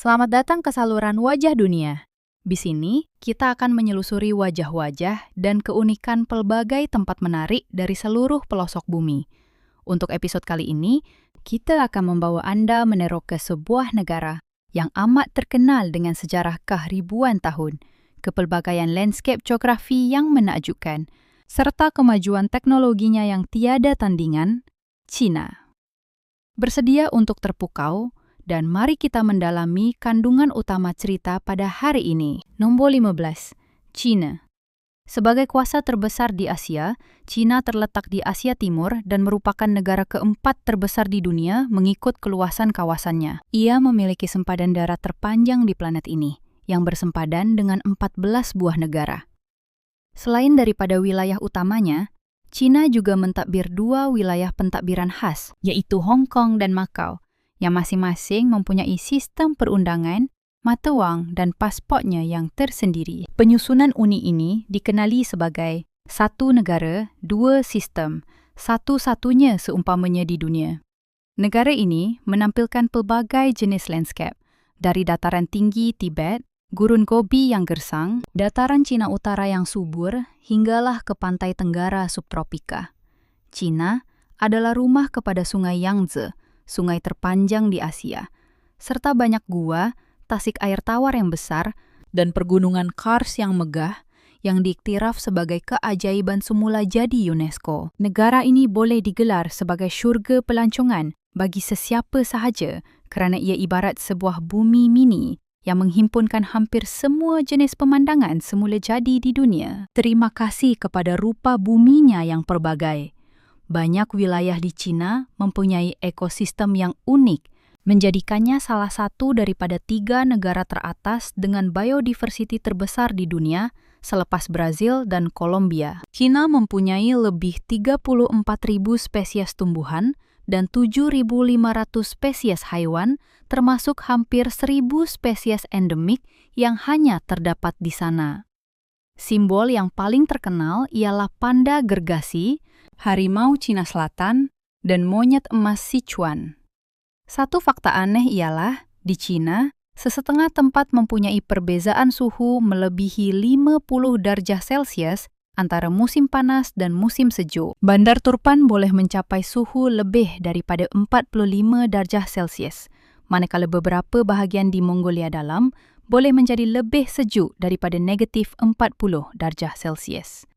Selamat datang ke saluran Wajah Dunia. Di sini, kita akan menyelusuri wajah-wajah dan keunikan pelbagai tempat menarik dari seluruh pelosok bumi. Untuk episode kali ini, kita akan membawa Anda menerok ke sebuah negara yang amat terkenal dengan sejarah ribuan tahun, kepelbagaian landscape geografi yang menakjubkan, serta kemajuan teknologinya yang tiada tandingan, China. Bersedia untuk terpukau? Dan mari kita mendalami kandungan utama cerita pada hari ini. Nombor 15, China. Sebagai kuasa terbesar di Asia, China terletak di Asia Timur dan merupakan negara keempat terbesar di dunia mengikut keluasan kawasannya. Ia memiliki sempadan darat terpanjang di planet ini, yang bersempadan dengan 14 buah negara. Selain daripada wilayah utamanya, China juga mentadbir dua wilayah pentadbiran khas, yaitu Hong Kong dan Macau, yang masing-masing mempunyai sistem perundangan, mata wang dan pasportnya yang tersendiri. Penyusunan uni ini dikenali sebagai satu negara, dua sistem, satu-satunya seumpamanya di dunia. Negara ini menampilkan pelbagai jenis landscape, dari dataran tinggi Tibet, gurun Gobi yang gersang, dataran Cina Utara yang subur, hinggalah ke pantai tenggara subtropika. China adalah rumah kepada sungai Yangtze, sungai terpanjang di Asia, serta banyak gua, tasik air tawar yang besar, dan pergunungan Kars yang megah yang diiktiraf sebagai keajaiban semula jadi UNESCO. Negara ini boleh digelar sebagai syurga pelancongan bagi sesiapa sahaja kerana ia ibarat sebuah bumi mini yang menghimpunkan hampir semua jenis pemandangan semula jadi di dunia. Terima kasih kepada rupa buminya yang pelbagai. Banyak wilayah di China mempunyai ekosistem yang unik, menjadikannya salah satu daripada 3 negara teratas dengan biodiversity terbesar di dunia selepas Brazil dan Kolombia. China mempunyai lebih 34.000 spesies tumbuhan dan 7.500 spesies haiwan, termasuk hampir 1.000 spesies endemik yang hanya terdapat di sana. Simbol yang paling terkenal ialah panda gergasi, harimau Cina Selatan, dan monyet emas Sichuan. Satu fakta aneh ialah, di China, sesetengah tempat mempunyai perbezaan suhu melebihi 50 darjah Celcius antara musim panas dan musim sejuk. Bandar Turpan boleh mencapai suhu lebih daripada 45 darjah Celcius, manakala beberapa bahagian di Mongolia Dalam boleh menjadi lebih sejuk daripada negatif 40 darjah Celcius.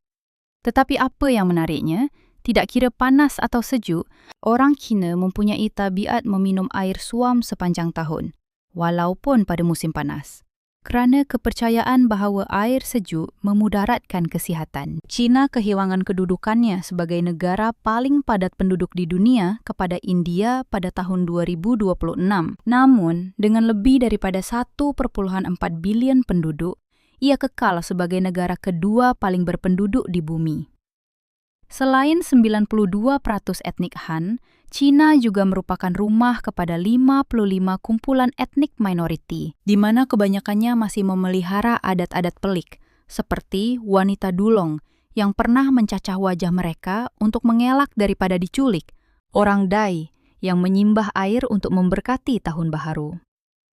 Tetapi apa yang menariknya, tidak kira panas atau sejuk, orang China mempunyai tabiat meminum air suam sepanjang tahun, walaupun pada musim panas, kerana kepercayaan bahawa air sejuk memudaratkan kesihatan. China kehilangan kedudukannya sebagai negara paling padat penduduk di dunia kepada India pada tahun 2026. Namun, dengan lebih daripada 1.4 bilion penduduk, ia kekal sebagai negara kedua paling berpenduduk di bumi. Selain 92% etnik Han, China juga merupakan rumah kepada 55 kumpulan etnik minoriti, di mana kebanyakannya masih memelihara adat-adat pelik, seperti wanita dulong yang pernah mencacah wajah mereka untuk mengelak daripada diculik, orang Dai yang menyimbah air untuk memberkati tahun baharu,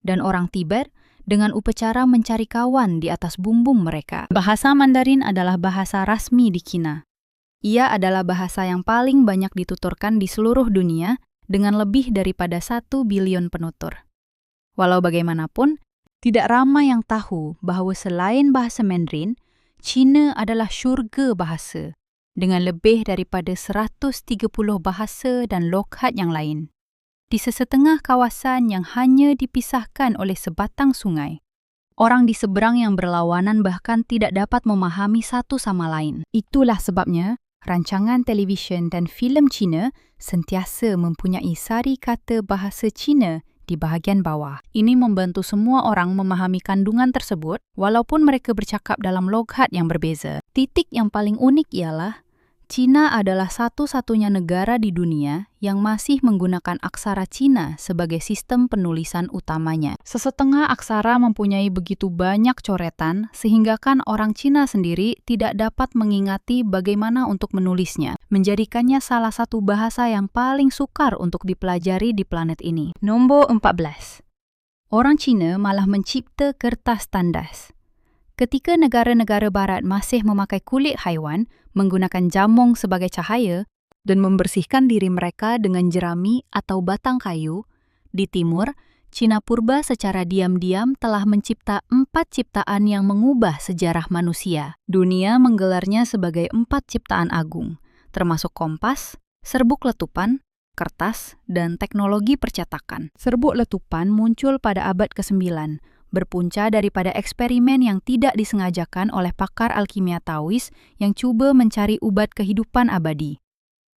dan orang Tibet dengan upacara mencari kawan di atas bumbung mereka. Bahasa Mandarin adalah bahasa rasmi di China. Ia adalah bahasa yang paling banyak dituturkan di seluruh dunia dengan lebih daripada 1 bilion penutur. Walau bagaimanapun, tidak ramai yang tahu bahawa selain bahasa Mandarin, China adalah syurga bahasa dengan lebih daripada 130 bahasa dan lokhat yang lain. Di sesetengah kawasan yang hanya dipisahkan oleh sebatang sungai, orang di seberang yang berlawanan bahkan tidak dapat memahami satu sama lain. Itulah sebabnya rancangan televisyen dan filem Cina sentiasa mempunyai sari kata bahasa Cina di bahagian bawah. Ini membantu semua orang memahami kandungan tersebut walaupun mereka bercakap dalam lokhat yang berbeza. Titik yang paling unik ialah China adalah satu-satunya negara di dunia yang masih menggunakan aksara Cina sebagai sistem penulisan utamanya. Sesetengah aksara mempunyai begitu banyak coretan sehinggakan orang Cina sendiri tidak dapat mengingati bagaimana untuk menulisnya, menjadikannya salah satu bahasa yang paling sukar untuk dipelajari di planet ini. Nombor 14. orang Cina malah mencipta kertas tandas. Ketika negara-negara barat masih memakai kulit haiwan, menggunakan jamong sebagai cahaya dan membersihkan diri mereka dengan jerami atau batang kayu, di timur, Cina purba secara diam-diam telah mencipta 4 ciptaan yang mengubah sejarah manusia. Dunia menggelarnya sebagai 4 ciptaan agung, termasuk kompas, serbuk letupan, kertas, dan teknologi percetakan. Serbuk letupan muncul pada abad ke-9, berpunca daripada eksperimen yang tidak disengajakan oleh pakar alkimia Taois yang cuba mencari ubat kehidupan abadi.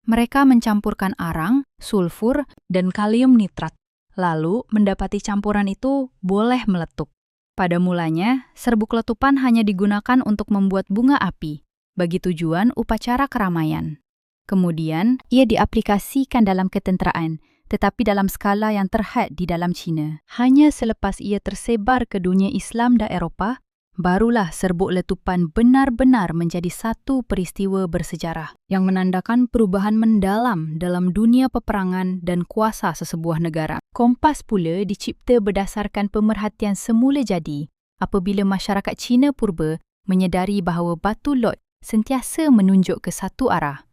Mereka mencampurkan arang, sulfur, dan kalium nitrat. Lalu, mendapati campuran itu boleh meletup. Pada mulanya, serbuk letupan hanya digunakan untuk membuat bunga api, bagi tujuan upacara keramaian. Kemudian, ia diaplikasikan dalam ketenteraan, tetapi dalam skala yang terhad di dalam Cina. Hanya selepas ia tersebar ke dunia Islam dan Eropah, barulah serbuk letupan benar-benar menjadi satu peristiwa bersejarah yang menandakan perubahan mendalam dalam dunia peperangan dan kuasa sesebuah negara. Kompas pula dicipta berdasarkan pemerhatian semula jadi apabila masyarakat Cina purba menyedari bahawa batu lot sentiasa menunjuk ke satu arah.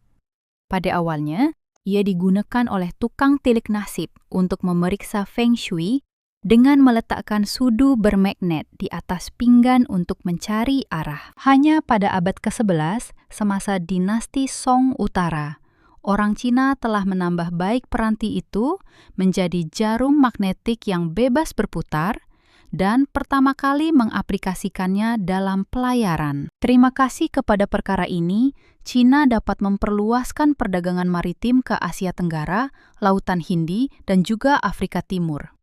Pada awalnya, ia digunakan oleh tukang tilik nasib untuk memeriksa Feng Shui dengan meletakkan sudu bermagnet di atas pinggan untuk mencari arah. Hanya pada abad ke-11, semasa dinasti Song Utara, orang Cina telah menambah baik peranti itu menjadi jarum magnetik yang bebas berputar dan pertama kali mengaplikasikannya dalam pelayaran. Terima kasih kepada perkara ini, Cina dapat memperluaskan perdagangan maritim ke Asia Tenggara, Lautan Hindi, dan juga Afrika Timur.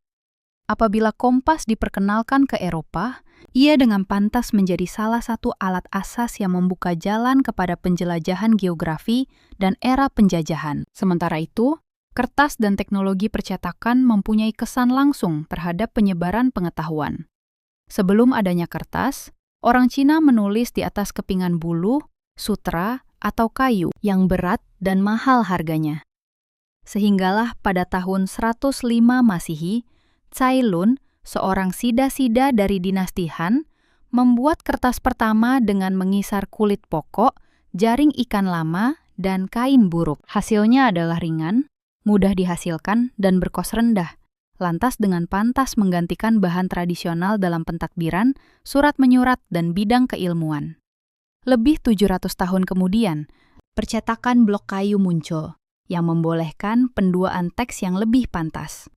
Apabila kompas diperkenalkan ke Eropah, ia dengan pantas menjadi salah satu alat asas yang membuka jalan kepada penjelajahan geografi dan era penjajahan. Sementara itu, kertas dan teknologi percetakan mempunyai kesan langsung terhadap penyebaran pengetahuan. Sebelum adanya kertas, orang Cina menulis di atas kepingan bulu, sutra, atau kayu yang berat dan mahal harganya. Sehinggalah pada tahun 105 Masehi, Cai Lun, seorang sida-sida dari dinasti Han, membuat kertas pertama dengan mengisar kulit pokok, jaring ikan lama, dan kain buruk. Hasilnya adalah ringan, mudah dihasilkan, dan berkos rendah. Lantas dengan pantas menggantikan bahan tradisional dalam pentakbiran, surat menyurat, dan bidang keilmuan. Lebih 700 tahun kemudian, percetakan blok kayu muncul, yang membolehkan penduaan teks yang lebih pantas.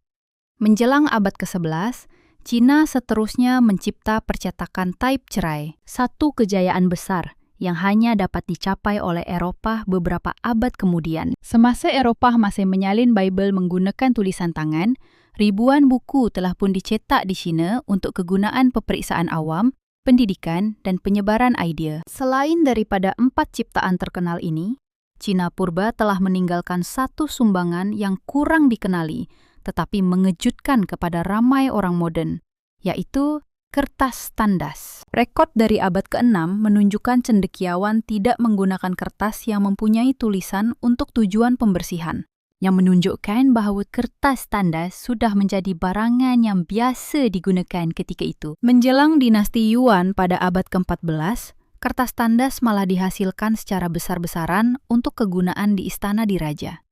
Menjelang abad ke-11, Cina seterusnya mencipta percetakan type cerai, satu kejayaan besar yang hanya dapat dicapai oleh Eropah beberapa abad kemudian. Semasa Eropah masih menyalin Bible menggunakan tulisan tangan, ribuan buku telah pun dicetak di Cina untuk kegunaan peperiksaan awam, pendidikan, dan penyebaran idea. Selain daripada 4 ciptaan terkenal ini, Cina purba telah meninggalkan satu sumbangan yang kurang dikenali, tetapi mengejutkan kepada ramai orang moden, yaitu kertas tandas. Rekod dari abad ke-6 menunjukkan cendekiawan tidak menggunakan kertas yang mempunyai tulisan untuk tujuan pembersihan, yang menunjukkan bahawa kertas tandas sudah menjadi barangan yang biasa digunakan ketika itu. Menjelang dinasti Yuan pada abad ke-14, kertas tandas malah dihasilkan secara besar-besaran untuk kegunaan di istana diraja.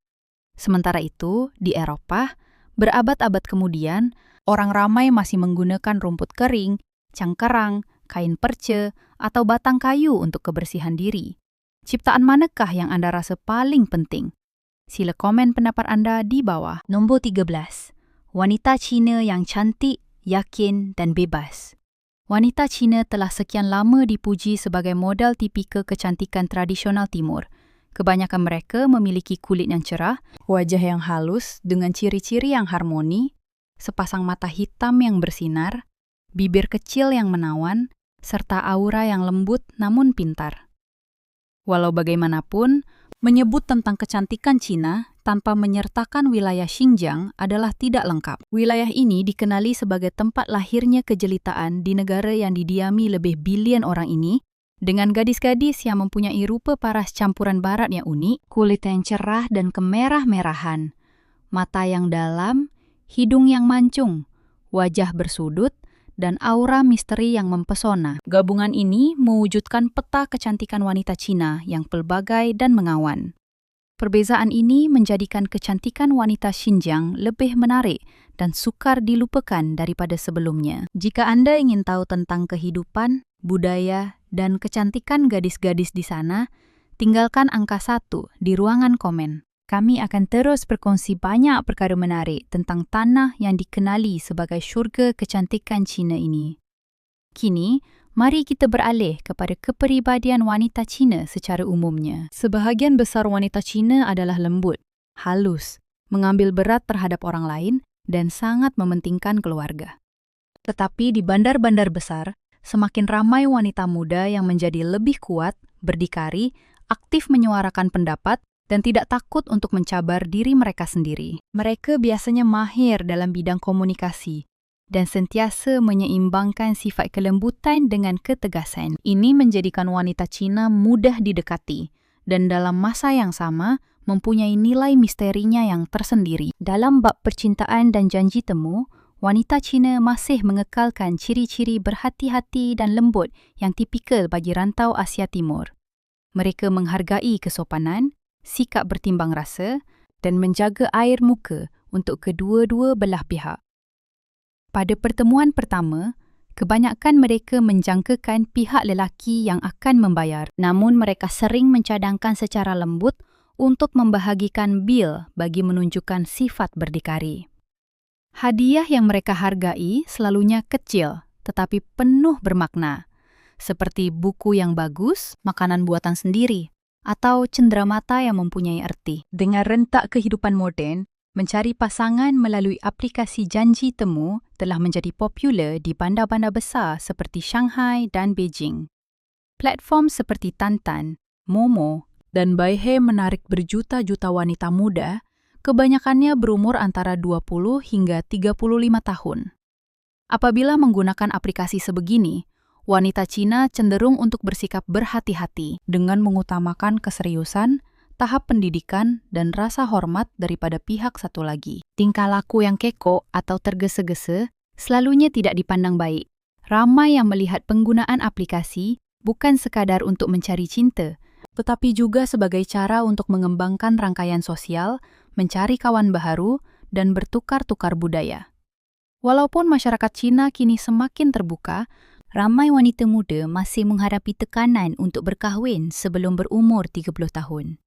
Sementara itu, di Eropah, berabad-abad kemudian, orang ramai masih menggunakan rumput kering, cangkerang, kain perca, atau batang kayu untuk kebersihan diri. Ciptaan manakah yang Anda rasa paling penting? Sila komen pendapat Anda di bawah. Nombor 13. Wanita Cina yang cantik, yakin, dan bebas. Wanita Cina telah sekian lama dipuji sebagai model tipikal kecantikan tradisional Timur. Kebanyakan mereka memiliki kulit yang cerah, wajah yang halus dengan ciri-ciri yang harmoni, sepasang mata hitam yang bersinar, bibir kecil yang menawan, serta aura yang lembut namun pintar. Walau bagaimanapun, menyebut tentang kecantikan Cina tanpa menyertakan wilayah Xinjiang adalah tidak lengkap. Wilayah ini dikenali sebagai tempat lahirnya kejelitaan di negara yang didiami lebih bilion orang ini, dengan gadis-gadis yang mempunyai rupa paras campuran barat yang unik, kulit yang cerah dan kemerah-merahan, mata yang dalam, hidung yang mancung, wajah bersudut, dan aura misteri yang mempesona. Gabungan ini mewujudkan peta kecantikan wanita Cina yang pelbagai dan mengawan. Perbezaan ini menjadikan kecantikan wanita Xinjiang lebih menarik dan sukar dilupakan daripada sebelumnya. Jika Anda ingin tahu tentang kehidupan, budaya, dan kecantikan gadis-gadis di sana, tinggalkan angka 1 di ruangan komen. Kami akan terus berkongsi banyak perkara menarik tentang tanah yang dikenali sebagai syurga kecantikan Cina ini. Kini, mari kita beralih kepada kepribadian wanita Cina secara umumnya. Sebahagian besar wanita Cina adalah lembut, halus, mengambil berat terhadap orang lain, dan sangat mementingkan keluarga. Tetapi di bandar-bandar besar, semakin ramai wanita muda yang menjadi lebih kuat, berdikari, aktif menyuarakan pendapat, dan tidak takut untuk mencabar diri mereka sendiri. Mereka biasanya mahir dalam bidang komunikasi dan sentiasa menyeimbangkan sifat kelembutan dengan ketegasan. Ini menjadikan wanita Cina mudah didekati dan dalam masa yang sama mempunyai nilai misterinya yang tersendiri. Dalam bab percintaan dan janji temu, wanita Cina masih mengekalkan ciri-ciri berhati-hati dan lembut yang tipikal bagi rantau Asia Timur. Mereka menghargai kesopanan, sikap bertimbang rasa, dan menjaga air muka untuk kedua-dua belah pihak. Pada pertemuan pertama, kebanyakan mereka menjangkakan pihak lelaki yang akan membayar, namun mereka sering mencadangkan secara lembut untuk membahagikan bil bagi menunjukkan sifat berdikari. Hadiah yang mereka hargai selalunya kecil tetapi penuh bermakna, seperti buku yang bagus, makanan buatan sendiri, atau cenderamata yang mempunyai erti. Dengan rentak kehidupan moden, mencari pasangan melalui aplikasi janji temu telah menjadi popular di bandar-bandar besar seperti Shanghai dan Beijing. Platform seperti Tantan, Momo, dan Baihe menarik berjuta-juta wanita muda, kebanyakannya berumur antara 20 hingga 35 tahun. Apabila menggunakan aplikasi sebegini, wanita Cina cenderung untuk bersikap berhati-hati dengan mengutamakan keseriusan, tahap pendidikan, dan rasa hormat daripada pihak satu lagi. Tingkah laku yang kekok atau tergesa-gesa selalunya tidak dipandang baik. Ramai yang melihat penggunaan aplikasi bukan sekadar untuk mencari cinta, tetapi juga sebagai cara untuk mengembangkan rangkaian sosial, mencari kawan baharu, dan bertukar-tukar budaya. Walaupun masyarakat Cina kini semakin terbuka, ramai wanita muda masih menghadapi tekanan untuk berkahwin sebelum berumur 30 tahun.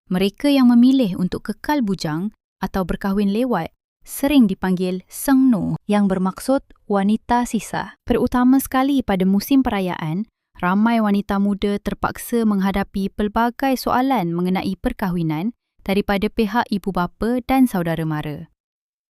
Mereka yang memilih untuk kekal bujang atau berkahwin lewat sering dipanggil Sengno yang bermaksud wanita sisa. Terutama sekali pada musim perayaan, ramai wanita muda terpaksa menghadapi pelbagai soalan mengenai perkahwinan daripada pihak ibu bapa dan saudara mara.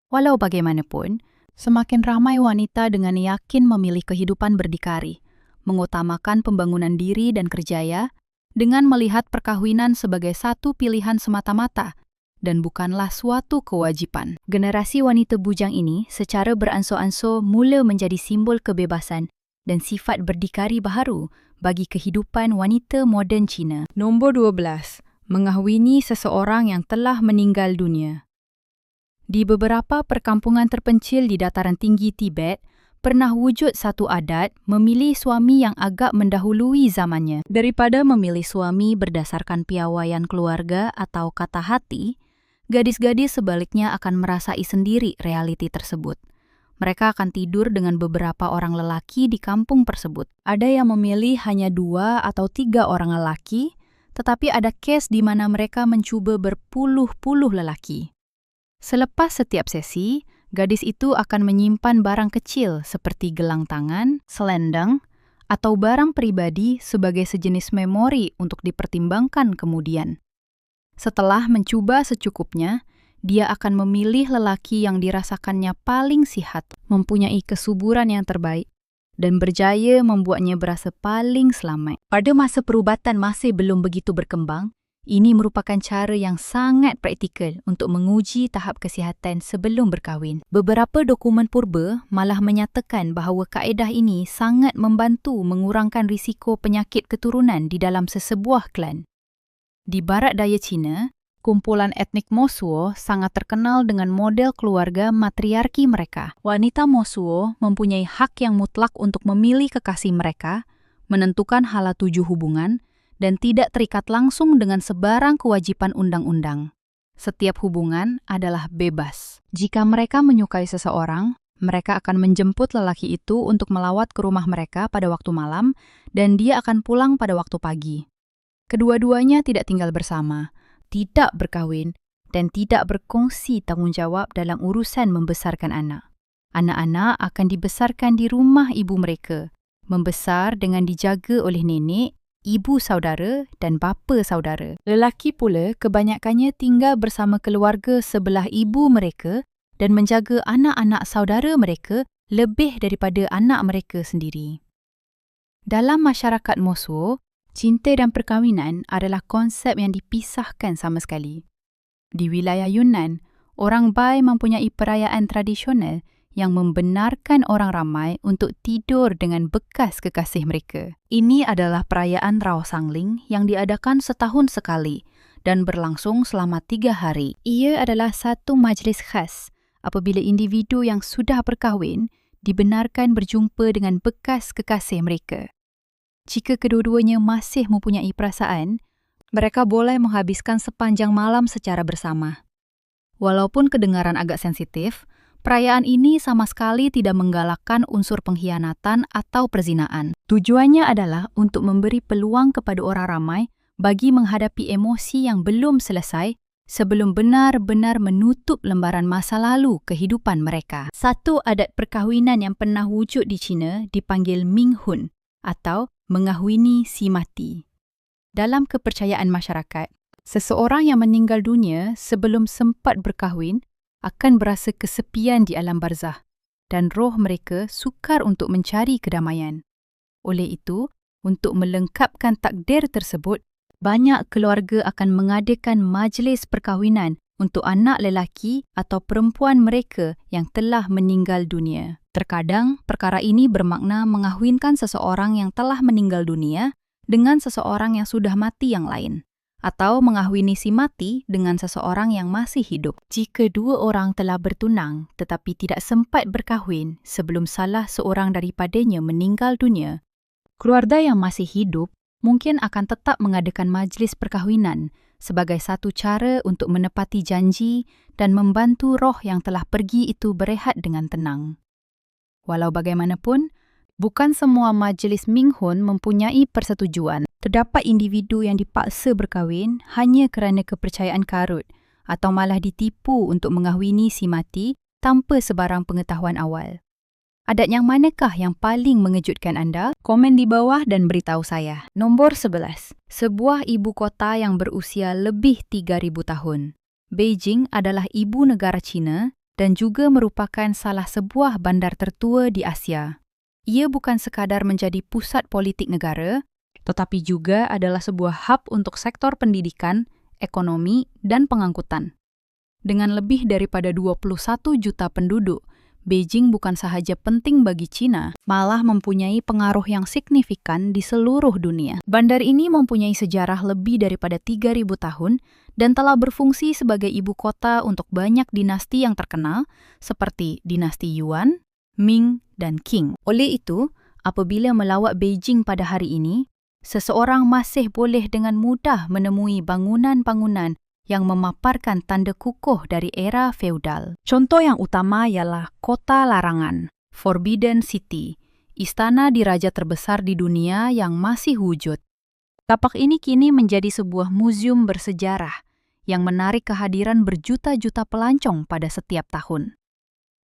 Walau bagaimanapun, semakin ramai wanita dengan yakin memilih kehidupan berdikari, mengutamakan pembangunan diri dan kerjaya, dengan melihat perkahwinan sebagai satu pilihan semata-mata dan bukanlah suatu kewajipan. Generasi wanita bujang ini secara beransur-ansur mula menjadi simbol kebebasan dan sifat berdikari baharu bagi kehidupan wanita moden Cina. Nombor 12. Mengahwini seseorang yang telah meninggal dunia. Di beberapa perkampungan terpencil di dataran tinggi Tibet, pernah wujud satu adat memilih suami yang agak mendahului zamannya. Daripada memilih suami berdasarkan piawaian keluarga atau kata hati, gadis-gadis sebaliknya akan merasai sendiri realiti tersebut. Mereka akan tidur dengan beberapa orang lelaki di kampung tersebut. Ada yang memilih hanya 2 atau 3 orang lelaki, tetapi ada kes di mana mereka mencuba berpuluh-puluh lelaki. Selepas setiap sesi, gadis itu akan menyimpan barang kecil seperti gelang tangan, selendang, atau barang pribadi sebagai sejenis memori untuk dipertimbangkan kemudian. Setelah mencuba secukupnya, dia akan memilih lelaki yang dirasakannya paling sihat, mempunyai kesuburan yang terbaik, dan berjaya membuatnya berasa paling selamat. Pada masa perubatan masih belum begitu berkembang, ini merupakan cara yang sangat praktikal untuk menguji tahap kesihatan sebelum berkahwin. Beberapa dokumen purba malah menyatakan bahawa kaedah ini sangat membantu mengurangkan risiko penyakit keturunan di dalam sesebuah klan. Di barat daya Cina, Kumpulan etnik Mosuo sangat terkenal dengan model keluarga matriarki mereka. Wanita Mosuo mempunyai hak yang mutlak untuk memilih kekasih mereka, menentukan hala tuju hubungan, dan tidak terikat langsung dengan sebarang kewajiban undang-undang. Setiap hubungan adalah bebas. Jika mereka menyukai seseorang, mereka akan menjemput lelaki itu untuk melawat ke rumah mereka pada waktu malam, dan dia akan pulang pada waktu pagi. Kedua-duanya tidak tinggal bersama, tidak berkahwin, dan tidak berkongsi tanggung jawab dalam urusan membesarkan anak. Anak-anak akan dibesarkan di rumah ibu mereka, membesar dengan dijaga oleh nenek, ibu saudara, dan bapa saudara. Lelaki pula kebanyakannya tinggal bersama keluarga sebelah ibu mereka dan menjaga anak-anak saudara mereka lebih daripada anak mereka sendiri. Dalam masyarakat Mosuo, cinta dan perkahwinan adalah konsep yang dipisahkan sama sekali. Di wilayah Yunnan, orang Bai mempunyai perayaan tradisional yang membenarkan orang ramai untuk tidur dengan bekas kekasih mereka. Ini adalah perayaan Rao Sangling yang diadakan setahun sekali dan berlangsung selama 3 hari. Ia adalah satu majlis khas apabila individu yang sudah berkahwin dibenarkan berjumpa dengan bekas kekasih mereka. Jika kedua-duanya masih mempunyai perasaan, mereka boleh menghabiskan sepanjang malam secara bersama. Walaupun kedengaran agak sensitif, perayaan ini sama sekali tidak menggalakkan unsur pengkhianatan atau perzinaan. Tujuannya adalah untuk memberi peluang kepada orang ramai bagi menghadapi emosi yang belum selesai sebelum benar-benar menutup lembaran masa lalu kehidupan mereka. Satu adat perkahwinan yang pernah wujud di China dipanggil Minghun atau mengahwini si mati. Dalam kepercayaan masyarakat, seseorang yang meninggal dunia sebelum sempat berkahwin akan berasa kesepian di alam barzah dan roh mereka sukar untuk mencari kedamaian. Oleh itu, untuk melengkapkan takdir tersebut, banyak keluarga akan mengadakan majlis perkahwinan untuk anak lelaki atau perempuan mereka yang telah meninggal dunia. Terkadang, perkara ini bermakna mengahwinkan seseorang yang telah meninggal dunia dengan seseorang yang sudah mati yang lain, atau mengahwini si mati dengan seseorang yang masih hidup. Jika dua orang telah bertunang tetapi tidak sempat berkahwin sebelum salah seorang daripadanya meninggal dunia, keluarga yang masih hidup mungkin akan tetap mengadakan majlis perkahwinan sebagai satu cara untuk menepati janji dan membantu roh yang telah pergi itu berehat dengan tenang. Walau bagaimanapun, bukan semua majlis Minghun mempunyai persetujuan. Terdapat individu yang dipaksa berkahwin hanya kerana kepercayaan karut atau malah ditipu untuk mengahwini si mati tanpa sebarang pengetahuan awal. Adat yang manakah yang paling mengejutkan anda? Komen di bawah dan beritahu saya. Nombor 11. Sebuah ibu kota yang berusia lebih 3,000 tahun. Beijing adalah ibu negara China dan juga merupakan salah sebuah bandar tertua di Asia. Ia bukan sekadar menjadi pusat politik negara, tetapi juga adalah sebuah hub untuk sektor pendidikan, ekonomi, dan pengangkutan. Dengan lebih daripada 21 juta penduduk, Beijing bukan sahaja penting bagi China, malah mempunyai pengaruh yang signifikan di seluruh dunia. Bandar ini mempunyai sejarah lebih daripada 3,000 tahun dan telah berfungsi sebagai ibu kota untuk banyak dinasti yang terkenal seperti dinasti Yuan, Ming, dan Qing. Oleh itu, apabila melawat Beijing pada hari ini, seseorang masih boleh dengan mudah menemui bangunan-bangunan yang memaparkan tanda kukuh dari era feudal. Contoh yang utama ialah Kota Larangan, Forbidden City, istana diraja terbesar di dunia yang masih wujud. Tapak ini kini menjadi sebuah museum bersejarah yang menarik kehadiran berjuta-juta pelancong pada setiap tahun.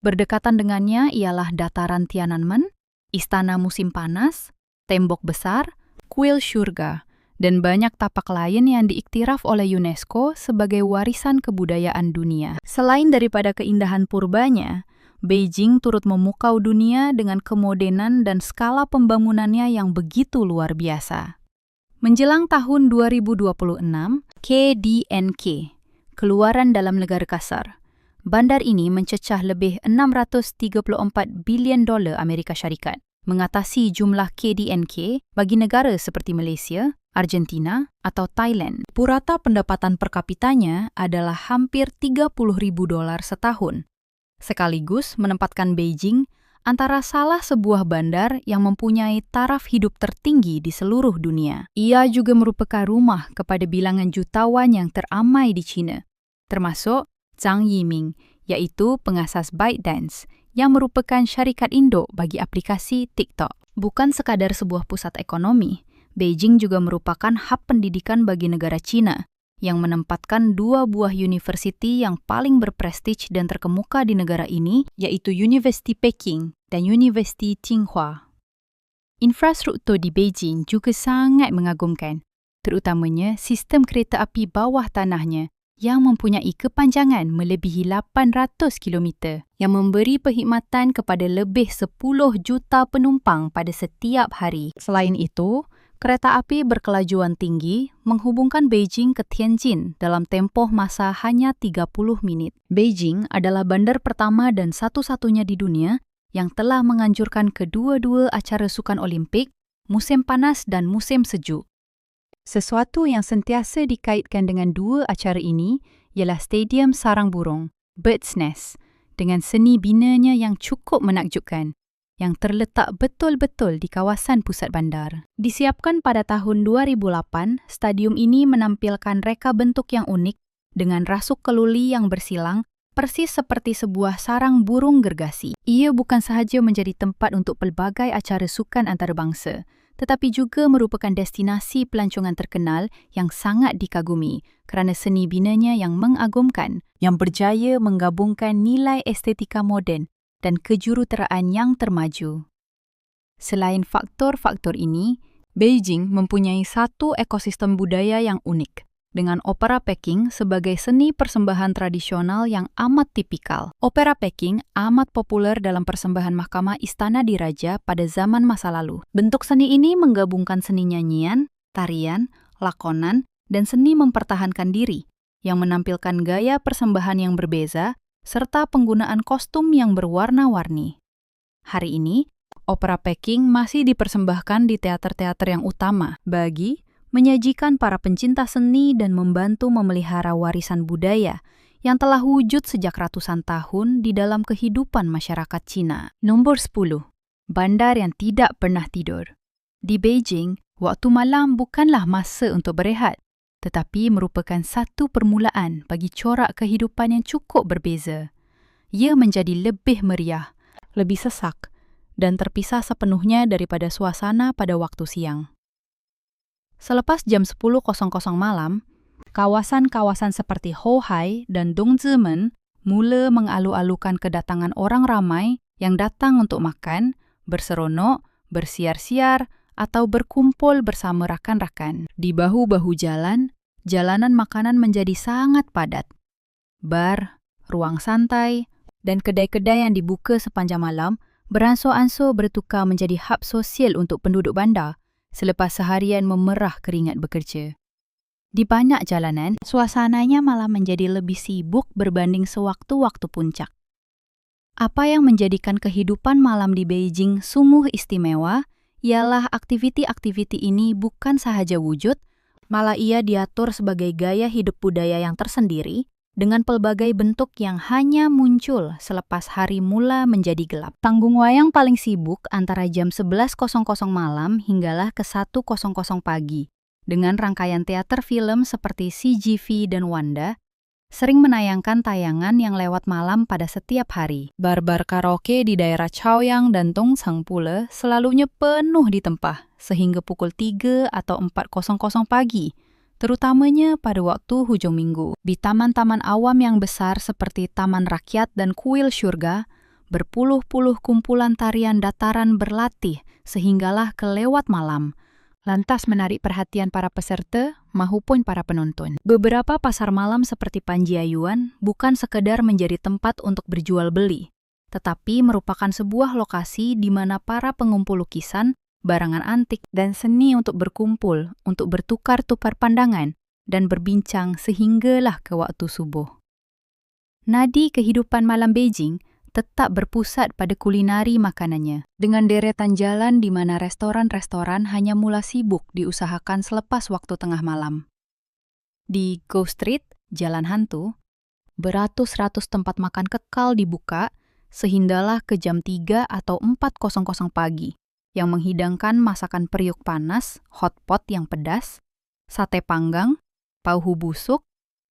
Berdekatan dengannya ialah dataran Tiananmen, istana musim panas, tembok besar, kuil syurga, dan banyak tapak lain yang diiktiraf oleh UNESCO sebagai warisan kebudayaan dunia. Selain daripada keindahan purbanya, Beijing turut memukau dunia dengan kemodenan dan skala pembangunannya yang begitu luar biasa. Menjelang tahun 2026, KDNK, Keluaran dalam Negara Kasar, bandar ini mencecah lebih 634 bilion dolar Amerika Syarikat. Mengatasi jumlah KDNK bagi negara seperti Malaysia, Argentina, atau Thailand. Purata pendapatan per kapitanya adalah hampir $30.000 setahun, sekaligus menempatkan Beijing antara salah sebuah bandar yang mempunyai taraf hidup tertinggi di seluruh dunia. Ia juga merupakan rumah kepada bilangan jutawan yang teramai di China, termasuk Zhang Yiming, yaitu pengasas ByteDance, yang merupakan syarikat induk bagi aplikasi TikTok. Bukan sekadar sebuah pusat ekonomi, Beijing juga merupakan hub pendidikan bagi negara China, yang menempatkan 2 buah universiti yang paling berprestij dan terkemuka di negara ini, yaitu University Peking dan University Tsinghua. Infrastruktur di Beijing juga sangat mengagumkan, terutamanya sistem kereta api bawah tanahnya yang mempunyai kepanjangan melebihi 800 km, yang memberi perkhidmatan kepada lebih 10 juta penumpang pada setiap hari. Selain itu, kereta api berkelajuan tinggi menghubungkan Beijing ke Tianjin dalam tempoh masa hanya 30 menit. Beijing adalah bandar pertama dan satu-satunya di dunia yang telah menganjurkan kedua-dua acara sukan Olimpik, musim panas dan musim sejuk. Sesuatu yang sentiasa dikaitkan dengan dua acara ini ialah Stadium Sarang Burung, Bird's Nest, dengan seni binanya yang cukup menakjubkan, yang terletak betul-betul di kawasan pusat bandar. Disiapkan pada tahun 2008, stadium ini menampilkan reka bentuk yang unik dengan rasuk keluli yang bersilang persis seperti sebuah sarang burung gergasi. Ia bukan sahaja menjadi tempat untuk pelbagai acara sukan antarabangsa, tetapi juga merupakan destinasi pelancongan terkenal yang sangat dikagumi kerana seni binanya yang mengagumkan, yang berjaya menggabungkan nilai estetika moden dan kejuruteraan yang termaju. Selain faktor-faktor ini, Beijing mempunyai satu ekosistem budaya yang unik, dengan opera Peking sebagai seni persembahan tradisional yang amat tipikal. Opera Peking amat populer dalam persembahan mahkamah Istana Diraja pada zaman masa lalu. Bentuk seni ini menggabungkan seni nyanyian, tarian, lakonan, dan seni mempertahankan diri, yang menampilkan gaya persembahan yang berbeza serta penggunaan kostum yang berwarna-warni. Hari ini, opera Peking masih dipersembahkan di teater-teater yang utama bagi menyajikan para pencinta seni dan membantu memelihara warisan budaya yang telah wujud sejak ratusan tahun di dalam kehidupan masyarakat Cina. Nombor 10. Bandar yang tidak pernah tidur. Di Beijing, waktu malam bukanlah masa untuk berehat, tetapi merupakan satu permulaan bagi corak kehidupan yang cukup berbeza. Ia menjadi lebih meriah, lebih sesak, dan terpisah sepenuhnya daripada suasana pada waktu siang. Selepas jam 10.00 malam, kawasan-kawasan seperti Hohai dan Dongzhimen mula mengalu-alukan kedatangan orang ramai yang datang untuk makan, berseronok, bersiar-siar, atau berkumpul bersama rakan-rakan. Di bahu-bahu jalan, jalanan makanan menjadi sangat padat. Bar, ruang santai, dan kedai-kedai yang dibuka sepanjang malam beransur-ansur bertukar menjadi hub sosial untuk penduduk bandar selepas seharian memerah keringat bekerja. Di banyak jalanan, suasananya malah menjadi lebih sibuk berbanding sewaktu-waktu puncak. Apa yang menjadikan kehidupan malam di Beijing sungguh istimewa ialah aktiviti-aktiviti ini bukan sahaja wujud, malah ia diatur sebagai gaya hidup budaya yang tersendiri dengan pelbagai bentuk yang hanya muncul selepas hari mula menjadi gelap. Tanggung wayang paling sibuk antara jam 11.00 malam hinggalah ke 1.00 pagi, dengan rangkaian teater film seperti CGV dan Wanda, sering menayangkan tayangan yang lewat malam pada setiap hari. Bar-bar karaoke di daerah Chaoyang dan Dongcheng pula selalunya penuh ditempah sehingga pukul 3 atau 4.00 pagi, terutamanya pada waktu hujung minggu. Di taman-taman awam yang besar seperti Taman Rakyat dan Kuil Syurga, berpuluh-puluh kumpulan tarian dataran berlatih sehinggalah kelewat malam, lantas menarik perhatian para peserta maupun para penonton. Beberapa pasar malam seperti Panjiayuan bukan sekedar menjadi tempat untuk berjual beli, tetapi merupakan sebuah lokasi di mana para pengumpul lukisan, barangan antik, dan seni untuk berkumpul, untuk bertukar-tukar pandangan, dan berbincang sehinggalah ke waktu subuh. Nadi kehidupan malam Beijing tetap berpusat pada kulinari makanannya, dengan deretan jalan di mana restoran-restoran hanya mula sibuk diusahakan selepas waktu tengah malam. Di Ghost Street, Jalan Hantu, beratus-ratus tempat makan kekal dibuka sehinggalah ke jam 3 atau 4.00 pagi, yang menghidangkan masakan periuk panas, hotpot yang pedas, sate panggang, pauhu busuk,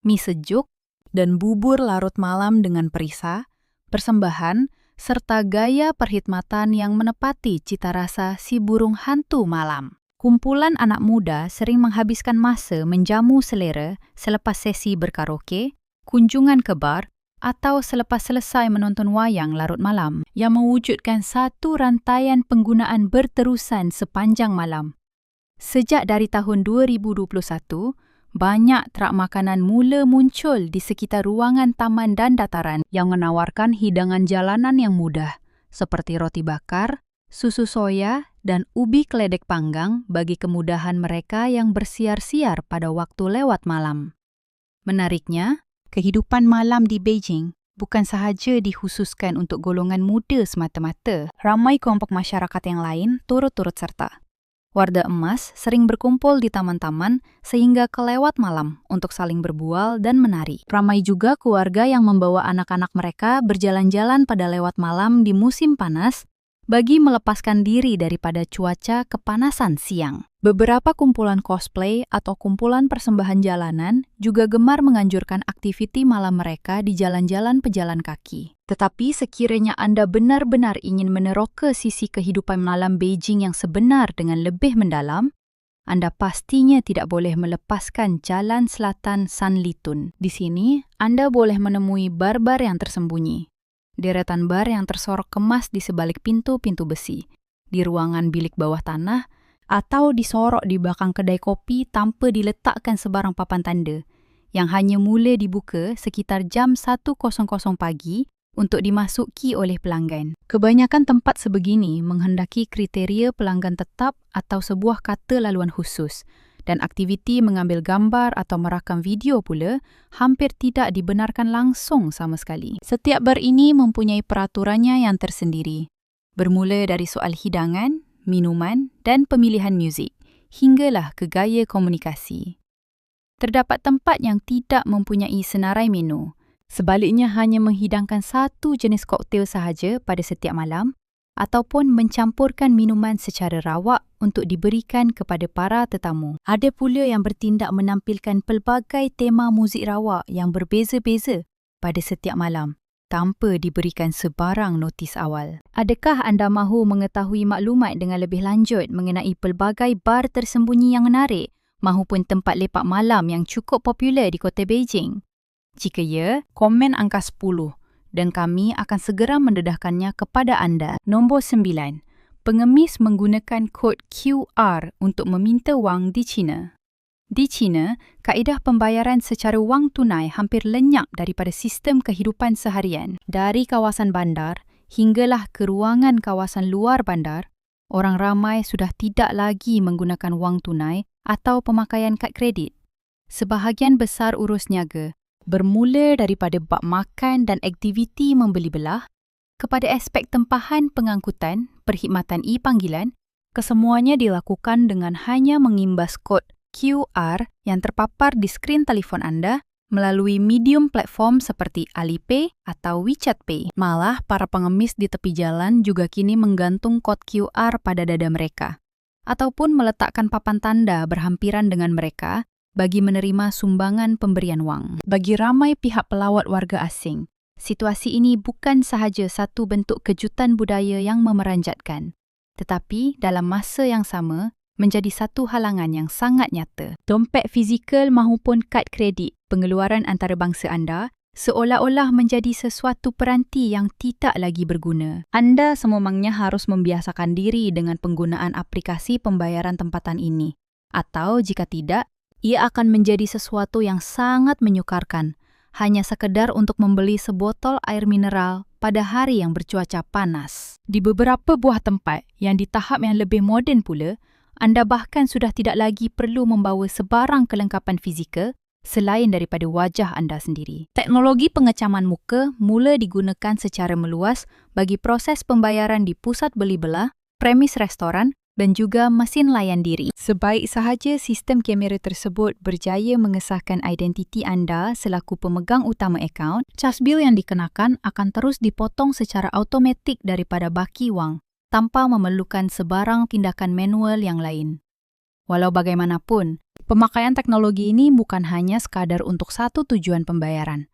mie sejuk, dan bubur larut malam dengan perisa, persembahan, serta gaya perkhidmatan yang menepati cita rasa si burung hantu malam. Kumpulan anak muda sering menghabiskan masa menjamu selera selepas sesi berkaraoke, kunjungan ke bar, atau selepas selesai menonton wayang larut malam, yang mewujudkan satu rantaian penggunaan berterusan sepanjang malam. Sejak dari tahun 2021, banyak trak makanan mula muncul di sekitar ruangan taman dan dataran yang menawarkan hidangan jalanan yang mudah, seperti roti bakar, susu soya, dan ubi keledek panggang bagi kemudahan mereka yang bersiar-siar pada waktu lewat malam. Menariknya, kehidupan malam di Beijing bukan sahaja dikhususkan untuk golongan muda semata-mata. Ramai kelompok masyarakat yang lain turut-turut serta. Warga emas sering berkumpul di taman-taman sehingga kelewat malam untuk saling berbual dan menari. Ramai juga keluarga yang membawa anak-anak mereka berjalan-jalan pada lewat malam di musim panas bagi melepaskan diri daripada cuaca kepanasan siang. Beberapa kumpulan cosplay atau kumpulan persembahan jalanan juga gemar menganjurkan aktiviti malam mereka di jalan-jalan pejalan kaki. Tetapi sekiranya Anda benar-benar ingin meneroka sisi kehidupan malam Beijing yang sebenar dengan lebih mendalam, Anda pastinya tidak boleh melepaskan Jalan Selatan Sanlitun. Di sini, Anda boleh menemui bar-bar yang tersembunyi, deretan bar yang tersorok kemas di sebalik pintu-pintu besi, di ruangan bilik bawah tanah, atau disorok di belakang kedai kopi tanpa diletakkan sebarang papan tanda, yang hanya mula dibuka sekitar jam 1.00 pagi untuk dimasuki oleh pelanggan. Kebanyakan tempat sebegini menghendaki kriteria pelanggan tetap atau sebuah kata laluan khusus, dan aktiviti mengambil gambar atau merakam video pula hampir tidak dibenarkan langsung sama sekali. Setiap bar ini mempunyai peraturannya yang tersendiri, bermula dari soal hidangan, minuman dan pemilihan muzik, hinggalah ke gaya komunikasi. Terdapat tempat yang tidak mempunyai senarai menu, sebaliknya hanya menghidangkan satu jenis koktail sahaja pada setiap malam, ataupun mencampurkan minuman secara rawak untuk diberikan kepada para tetamu. Ada pula yang bertindak menampilkan pelbagai tema muzik rawak yang berbeza-beza pada setiap malam, tanpa diberikan sebarang notis awal. Adakah anda mahu mengetahui maklumat dengan lebih lanjut mengenai pelbagai bar tersembunyi yang menarik, mahupun tempat lepak malam yang cukup popular di kota Beijing? Jika ya, komen angka 10. Dan kami akan segera mendedahkannya kepada anda. Nombor 9. Pengemis menggunakan kod QR untuk meminta wang di China. Di China, kaedah pembayaran secara wang tunai hampir lenyap daripada sistem kehidupan seharian. Dari kawasan bandar hinggalah ke ruangan kawasan luar bandar, orang ramai sudah tidak lagi menggunakan wang tunai atau pemakaian kad kredit. Sebahagian besar urus niaga, bermula daripada bab makan dan aktiviti membeli belah, kepada aspek tempahan pengangkutan, perkhidmatan e-panggilan, kesemuanya dilakukan dengan hanya mengimbas kod QR yang terpapar di skrin telefon anda melalui medium platform seperti Alipay atau WeChat Pay. Malah, para pengemis di tepi jalan juga kini menggantung kod QR pada dada mereka, ataupun meletakkan papan tanda berhampiran dengan mereka bagi menerima sumbangan pemberian wang. Bagi ramai pihak pelawat warga asing, situasi ini bukan sahaja satu bentuk kejutan budaya yang memeranjatkan, tetapi dalam masa yang sama menjadi satu halangan yang sangat nyata. Dompet fizikal mahupun kad kredit pengeluaran antarabangsa anda seolah-olah menjadi sesuatu peranti yang tidak lagi berguna. Anda sememangnya harus membiasakan diri dengan penggunaan aplikasi pembayaran tempatan ini, atau jika tidak, ia akan menjadi sesuatu yang sangat menyukarkan, hanya sekedar untuk membeli sebotol air mineral pada hari yang bercuaca panas. Di beberapa buah tempat yang di tahap yang lebih moden pula, anda bahkan sudah tidak lagi perlu membawa sebarang kelengkapan fizikal selain daripada wajah anda sendiri. Teknologi pengecaman muka mula digunakan secara meluas bagi proses pembayaran di pusat beli belah, premis restoran dan juga mesin layan diri. Sebaik sahaja sistem kamera tersebut berjaya mengesahkan identiti anda selaku pemegang utama akaun, cas bil yang dikenakan akan terus dipotong secara automatik daripada baki wang tanpa memerlukan sebarang tindakan manual yang lain. Walau bagaimanapun, pemakaian teknologi ini bukan hanya sekadar untuk satu tujuan pembayaran.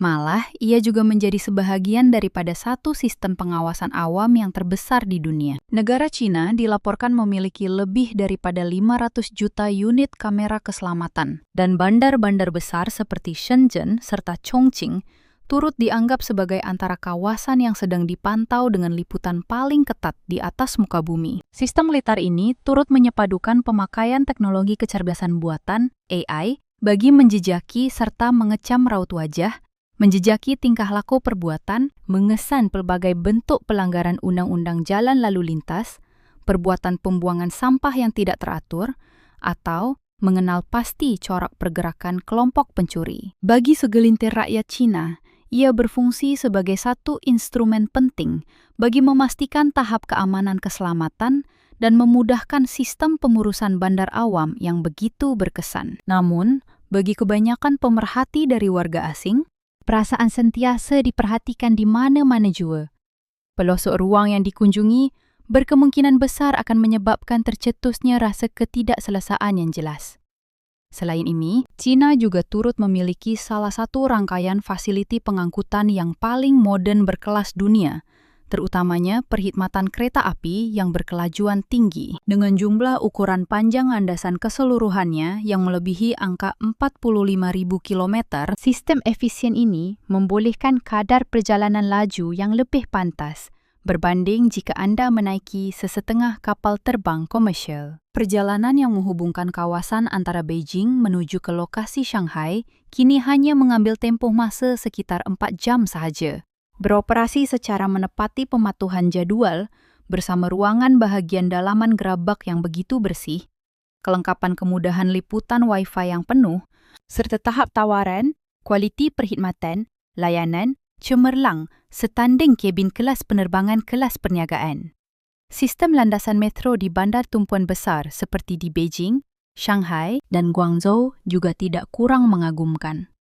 Malah, ia juga menjadi sebahagian daripada satu sistem pengawasan awam yang terbesar di dunia. Negara China dilaporkan memiliki lebih daripada 500 juta unit kamera keselamatan, dan bandar-bandar besar seperti Shenzhen serta Chongqing turut dianggap sebagai antara kawasan yang sedang dipantau dengan liputan paling ketat di atas muka bumi. Sistem litar ini turut menyepadukan pemakaian teknologi kecerdasan buatan, AI, bagi menjejaki serta mengecam raut wajah, menjejaki tingkah laku perbuatan, mengesan pelbagai bentuk pelanggaran undang-undang jalan lalu lintas, perbuatan pembuangan sampah yang tidak teratur, atau mengenal pasti corak pergerakan kelompok pencuri. Bagi segelintir rakyat Cina, ia berfungsi sebagai satu instrumen penting bagi memastikan tahap keamanan keselamatan dan memudahkan sistem pengurusan bandar awam yang begitu berkesan. Namun, bagi kebanyakan pemerhati dari warga asing, perasaan sentiasa diperhatikan di mana-mana jua. Pelosok ruang yang dikunjungi berkemungkinan besar akan menyebabkan tercetusnya rasa ketidakselesaan yang jelas. Selain ini, China juga turut memiliki salah satu rangkaian fasiliti pengangkutan yang paling moden berkelas dunia, terutamanya perkhidmatan kereta api yang berkelajuan tinggi. Dengan jumlah ukuran panjang landasan keseluruhannya yang melebihi angka 45.000 km, sistem efisien ini membolehkan kadar perjalanan laju yang lebih pantas berbanding jika anda menaiki sesetengah kapal terbang komersial. Perjalanan yang menghubungkan kawasan antara Beijing menuju ke lokasi Shanghai kini hanya mengambil tempoh masa sekitar 4 jam sahaja. Beroperasi secara menepati pematuhan jadual bersama ruangan bahagian dalaman gerabak yang begitu bersih, kelengkapan kemudahan liputan Wi-Fi yang penuh, serta tahap tawaran, kualiti perkhidmatan, layanan, cemerlang, setanding kabin kelas penerbangan kelas perniagaan. Sistem landasan metro di bandar tumpuan besar seperti di Beijing, Shanghai, dan Guangzhou juga tidak kurang mengagumkan.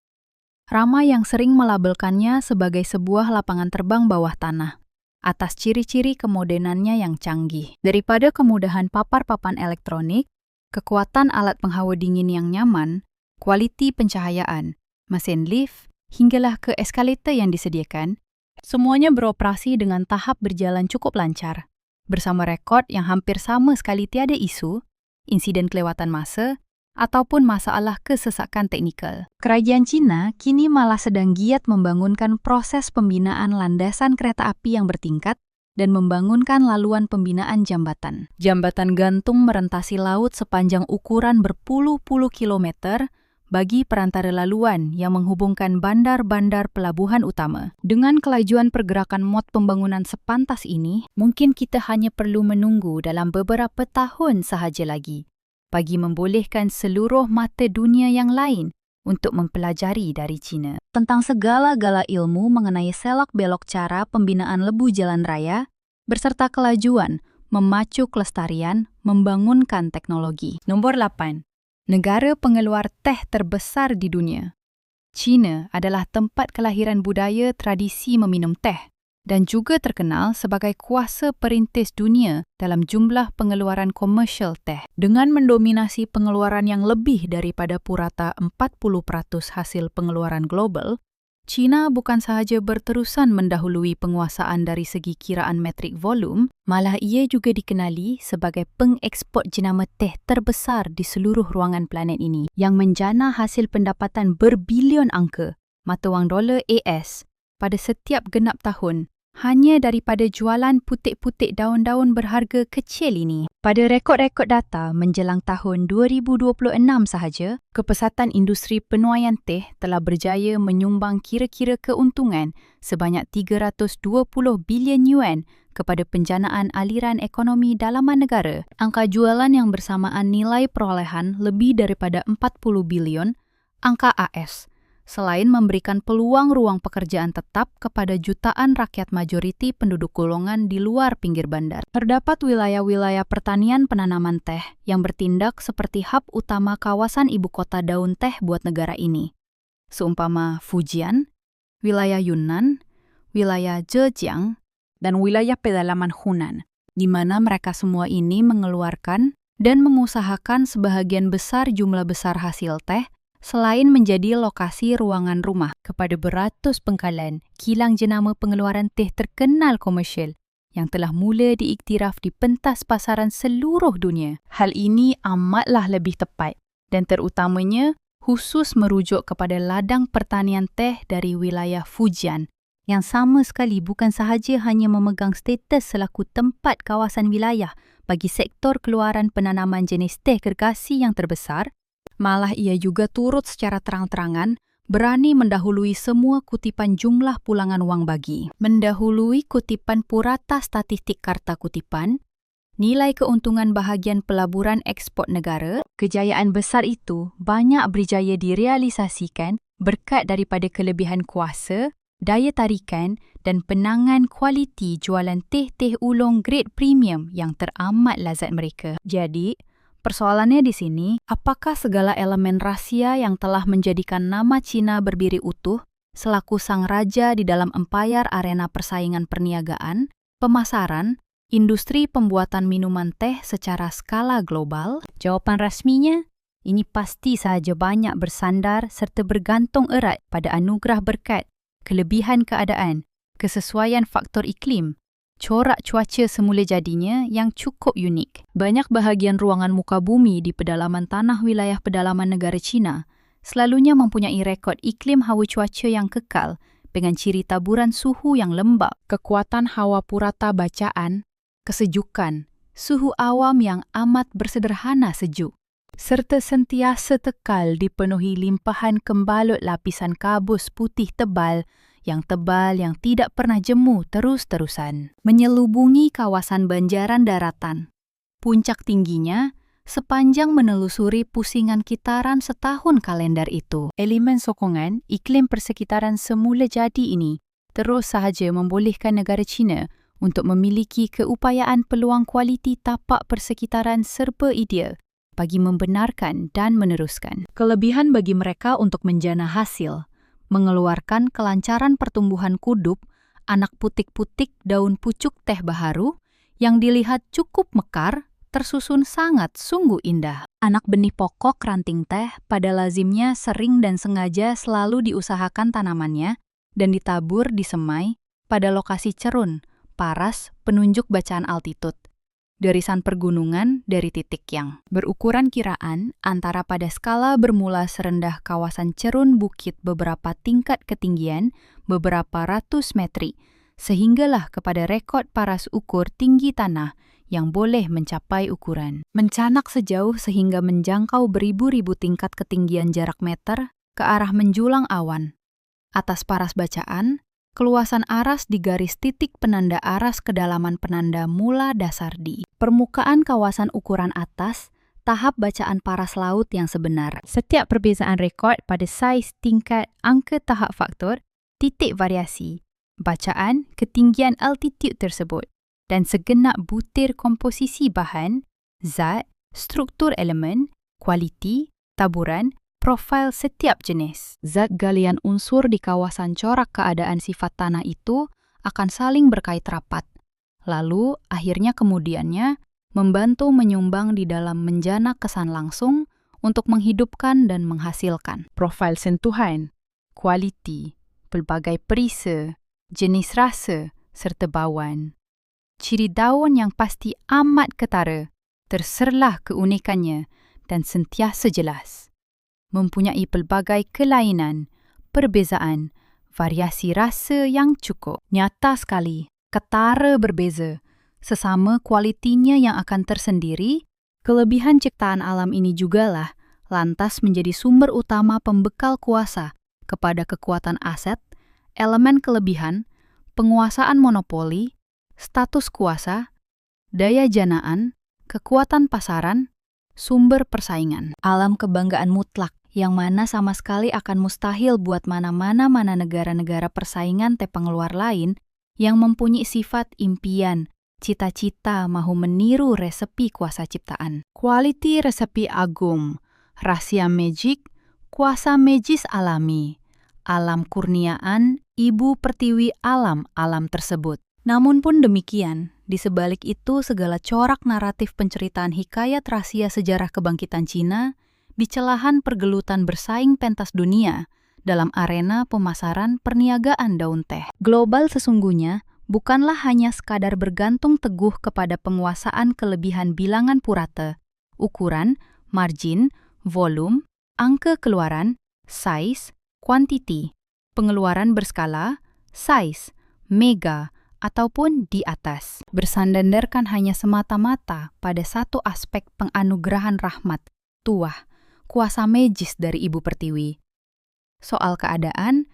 Ramai yang sering melabelkannya sebagai sebuah lapangan terbang bawah tanah, atas ciri-ciri kemodenannya yang canggih. Daripada kemudahan papar-papan elektronik, kekuatan alat penghawa dingin yang nyaman, kualiti pencahayaan, mesin lift, hinggalah ke eskalator yang disediakan, semuanya beroperasi dengan tahap berjalan cukup lancar, bersama rekod yang hampir sama sekali tiada isu, insiden kelewatan masa, ataupun masalah kesesakan teknikal. Kerajaan China kini malah sedang giat membangunkan proses pembinaan landasan kereta api yang bertingkat dan membangunkan laluan pembinaan jambatan. Jambatan gantung merentasi laut sepanjang ukuran berpuluh-puluh kilometer bagi perantara laluan yang menghubungkan bandar-bandar pelabuhan utama. Dengan kelajuan pergerakan mod pembangunan sepantas ini, mungkin kita hanya perlu menunggu dalam beberapa tahun sahaja lagi bagi membolehkan seluruh mata dunia yang lain untuk mempelajari dari China tentang segala-gala ilmu mengenai selok-belok cara pembinaan lebu jalan raya berserta kelajuan, memacu kelestarian, membangunkan teknologi. Nombor 8. Negara pengeluar teh terbesar di dunia. China adalah tempat kelahiran budaya tradisi meminum teh dan juga terkenal sebagai kuasa perintis dunia dalam jumlah pengeluaran komersial teh. Dengan mendominasi pengeluaran yang lebih daripada purata 40% hasil pengeluaran global, China bukan sahaja berterusan mendahului penguasaan dari segi kiraan metrik volum, malah ia juga dikenali sebagai pengeksport jenama teh terbesar di seluruh ruangan planet ini yang menjana hasil pendapatan berbilion angka mata wang dolar AS pada setiap genap tahun hanya daripada jualan putik-putik daun-daun berharga kecil ini. Pada rekod-rekod data menjelang tahun 2026 sahaja, kepesatan industri penuaian teh telah berjaya menyumbang kira-kira keuntungan sebanyak 320 bilion yuan kepada penjanaan aliran ekonomi dalaman negara. Angka jualan yang bersamaan nilai perolehan lebih daripada 40 bilion angka AS, selain memberikan peluang ruang pekerjaan tetap kepada jutaan rakyat majoriti penduduk golongan di luar pinggir bandar. Terdapat wilayah-wilayah pertanian penanaman teh yang bertindak seperti hub utama kawasan ibu kota daun teh buat negara ini. Seumpama Fujian, wilayah Yunnan, wilayah Zhejiang, dan wilayah pedalaman Hunan, di mana mereka semua ini mengeluarkan dan mengusahakan sebahagian besar jumlah besar hasil teh selain menjadi lokasi ruangan rumah kepada beratus pengkalan kilang jenama pengeluaran teh terkenal komersial yang telah mula diiktiraf di pentas pasaran seluruh dunia. Hal ini amatlah lebih tepat dan terutamanya khusus merujuk kepada ladang pertanian teh dari wilayah Fujian yang sama sekali bukan sahaja hanya memegang status selaku tempat kawasan wilayah bagi sektor keluaran penanaman jenis teh gergasi yang terbesar, malah ia juga turut secara terang-terangan berani mendahului semua kutipan jumlah pulangan wang bagi. Mendahului kutipan purata statistik Karta Kutipan, nilai keuntungan bahagian pelaburan ekspor negara, kejayaan besar itu banyak berjaya direalisasikan berkat daripada kelebihan kuasa, daya tarikan dan penangan kualiti jualan teh-teh ulung grade premium yang teramat lazat mereka. Jadi, persoalannya di sini, apakah segala elemen rahsia yang telah menjadikan nama Cina berdiri utuh selaku sang raja di dalam empayar arena persaingan perniagaan, pemasaran, industri pembuatan minuman teh secara skala global? Jawapan rasminya, ini pasti sahaja banyak bersandar serta bergantung erat pada anugerah berkat, kelebihan keadaan, kesesuaian faktor iklim, corak cuaca semula jadinya yang cukup unik. Banyak bahagian ruangan muka bumi di pedalaman tanah wilayah pedalaman negara Cina selalunya mempunyai rekod iklim hawa cuaca yang kekal dengan ciri taburan suhu yang lembap, kekuatan hawa purata bacaan, kesejukan, suhu awam yang amat bersederhana sejuk, serta sentiasa tekal dipenuhi limpahan kembalut lapisan kabus putih tebal yang tidak pernah jemu terus-terusan. Menyelubungi kawasan banjaran daratan. Puncak tingginya sepanjang menelusuri pusingan kitaran setahun kalender itu. Elemen sokongan iklim persekitaran semula jadi ini terus sahaja membolehkan negara Cina untuk memiliki keupayaan peluang kualiti tapak persekitaran serba ideal bagi membenarkan dan meneruskan. Kelebihan bagi mereka untuk menjana hasil, mengeluarkan kelancaran pertumbuhan kudup, anak putik-putik daun pucuk teh baharu yang dilihat cukup mekar, tersusun sangat sungguh indah. Anak benih pokok ranting teh pada lazimnya sering dan sengaja selalu diusahakan tanamannya dan ditabur di semai pada lokasi cerun, paras, penunjuk bacaan altitude. Derisan pergunungan dari titik yang berukuran kiraan antara pada skala bermula serendah kawasan cerun bukit beberapa tingkat ketinggian beberapa ratus metri, sehinggalah kepada rekod paras ukur tinggi tanah yang boleh mencapai ukuran. Mencanak sejauh sehingga menjangkau beribu-ribu tingkat ketinggian jarak meter ke arah menjulang awan. Atas paras bacaan, keluasan aras di garis titik penanda aras kedalaman penanda mula dasar di permukaan kawasan ukuran atas, tahap bacaan paras laut yang sebenar. Setiap perbezaan rekod pada saiz tingkat angka tahap faktor, titik variasi, bacaan, ketinggian altitude tersebut, dan segenap butir komposisi bahan, zat, struktur elemen, kualiti, taburan, profil setiap jenis. Zat galian unsur di kawasan corak keadaan sifat tanah itu akan saling berkait rapat. Lalu, akhirnya kemudiannya, membantu menyumbang di dalam menjana kesan langsung untuk menghidupkan dan menghasilkan. Profil sentuhan, kualiti, pelbagai perisa, jenis rasa, serta bauan. Ciri daun yang pasti amat ketara, terserlah keunikannya dan sentiasa jelas. Mempunyai pelbagai kelainan, perbezaan, variasi rasa yang cukup. Nyata sekali, ketara berbeza. Sesama kualitinya yang akan tersendiri, kelebihan ciptaan alam ini jugalah lantas menjadi sumber utama pembekal kuasa kepada kekuatan aset, elemen kelebihan, penguasaan monopoli, status kuasa, daya janaan, kekuatan pasaran, sumber persaingan. Alam kebanggaan mutlak yang mana sama sekali akan mustahil buat mana negara-negara persaingan te pengeluar lain yang mempunyai sifat impian, cita-cita mahu meniru resepi kuasa ciptaan. Kualiti resepi agung, rahasia magic, kuasa magis alami, alam kurniaan, ibu pertiwi alam-alam tersebut. Namun pun demikian, di sebalik itu segala corak naratif penceritaan hikayat rahasia sejarah kebangkitan Cina, bicelahan pergelutan bersaing pentas dunia dalam arena pemasaran perniagaan daun teh. Global sesungguhnya bukanlah hanya sekadar bergantung teguh kepada penguasaan kelebihan bilangan purata, ukuran, margin, volume, angka keluaran, size, quantity, pengeluaran berskala, size, mega, ataupun di atas. Bersandarkan hanya semata-mata pada satu aspek penganugerahan rahmat, tuah, kuasa magis dari Ibu Pertiwi. Soal keadaan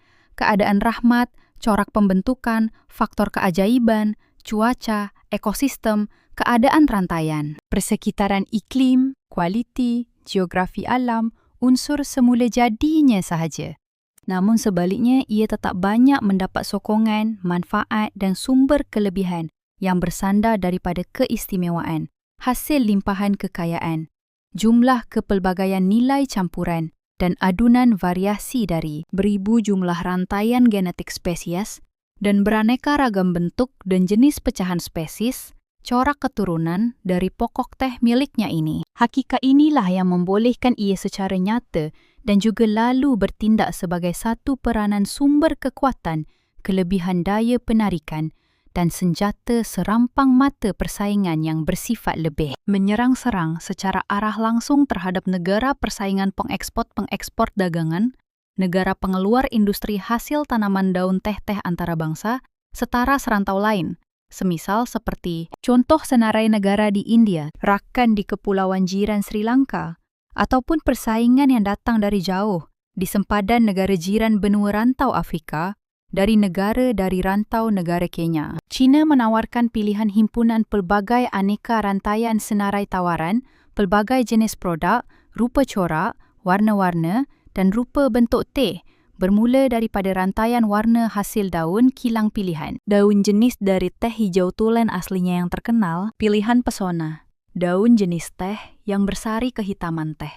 rahmat, corak pembentukan, faktor keajaiban, cuaca, ekosistem, keadaan rantaian, persekitaran iklim, kualiti, geografi alam, unsur semula jadinya sahaja. Namun sebaliknya, ia tetap banyak mendapat sokongan, manfaat dan sumber kelebihan yang bersandar daripada keistimewaan, hasil limpahan kekayaan, jumlah kepelbagaian nilai campuran dan adunan variasi dari beribu jumlah rantaian genetik spesies dan beraneka ragam bentuk dan jenis pecahan spesies, corak keturunan dari pokok teh miliknya ini. Hakikat inilah yang membolehkan ia secara nyata dan juga lalu bertindak sebagai satu peranan sumber kekuatan, kelebihan daya penarikan dan senjata serampang mata persaingan yang bersifat lebih. Menyerang-serang secara arah langsung terhadap negara persaingan pengekspor dagangan, negara pengeluar industri hasil tanaman daun teh-teh antarabangsa, setara serantau lain, semisal seperti contoh senarai negara di India, rakan di kepulauan jiran Sri Lanka, ataupun persaingan yang datang dari jauh di sempadan negara jiran benua rantau Afrika, dari rantau negara Kenya. China menawarkan pilihan himpunan pelbagai aneka rantaian senarai tawaran, pelbagai jenis produk, rupa corak, warna-warna dan rupa bentuk teh, bermula daripada rantaian warna hasil daun kilang pilihan. Daun jenis dari teh hijau tulen aslinya yang terkenal, pilihan pesona. Daun jenis teh yang bersari kehitaman teh.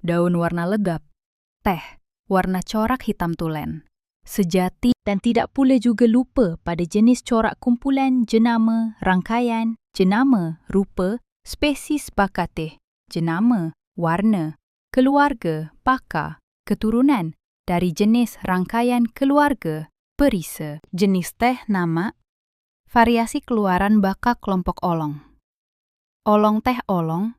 Daun warna legap, teh, warna corak hitam tulen. Sejati dan tidak pula juga lupa pada jenis corak kumpulan, jenama, rangkaian, jenama, rupa, spesies bakat teh, jenama, warna, keluarga, pakar, keturunan, dari jenis rangkaian keluarga, perisa, jenis teh nama, variasi keluaran bakal kelompok olong. Olong teh olong,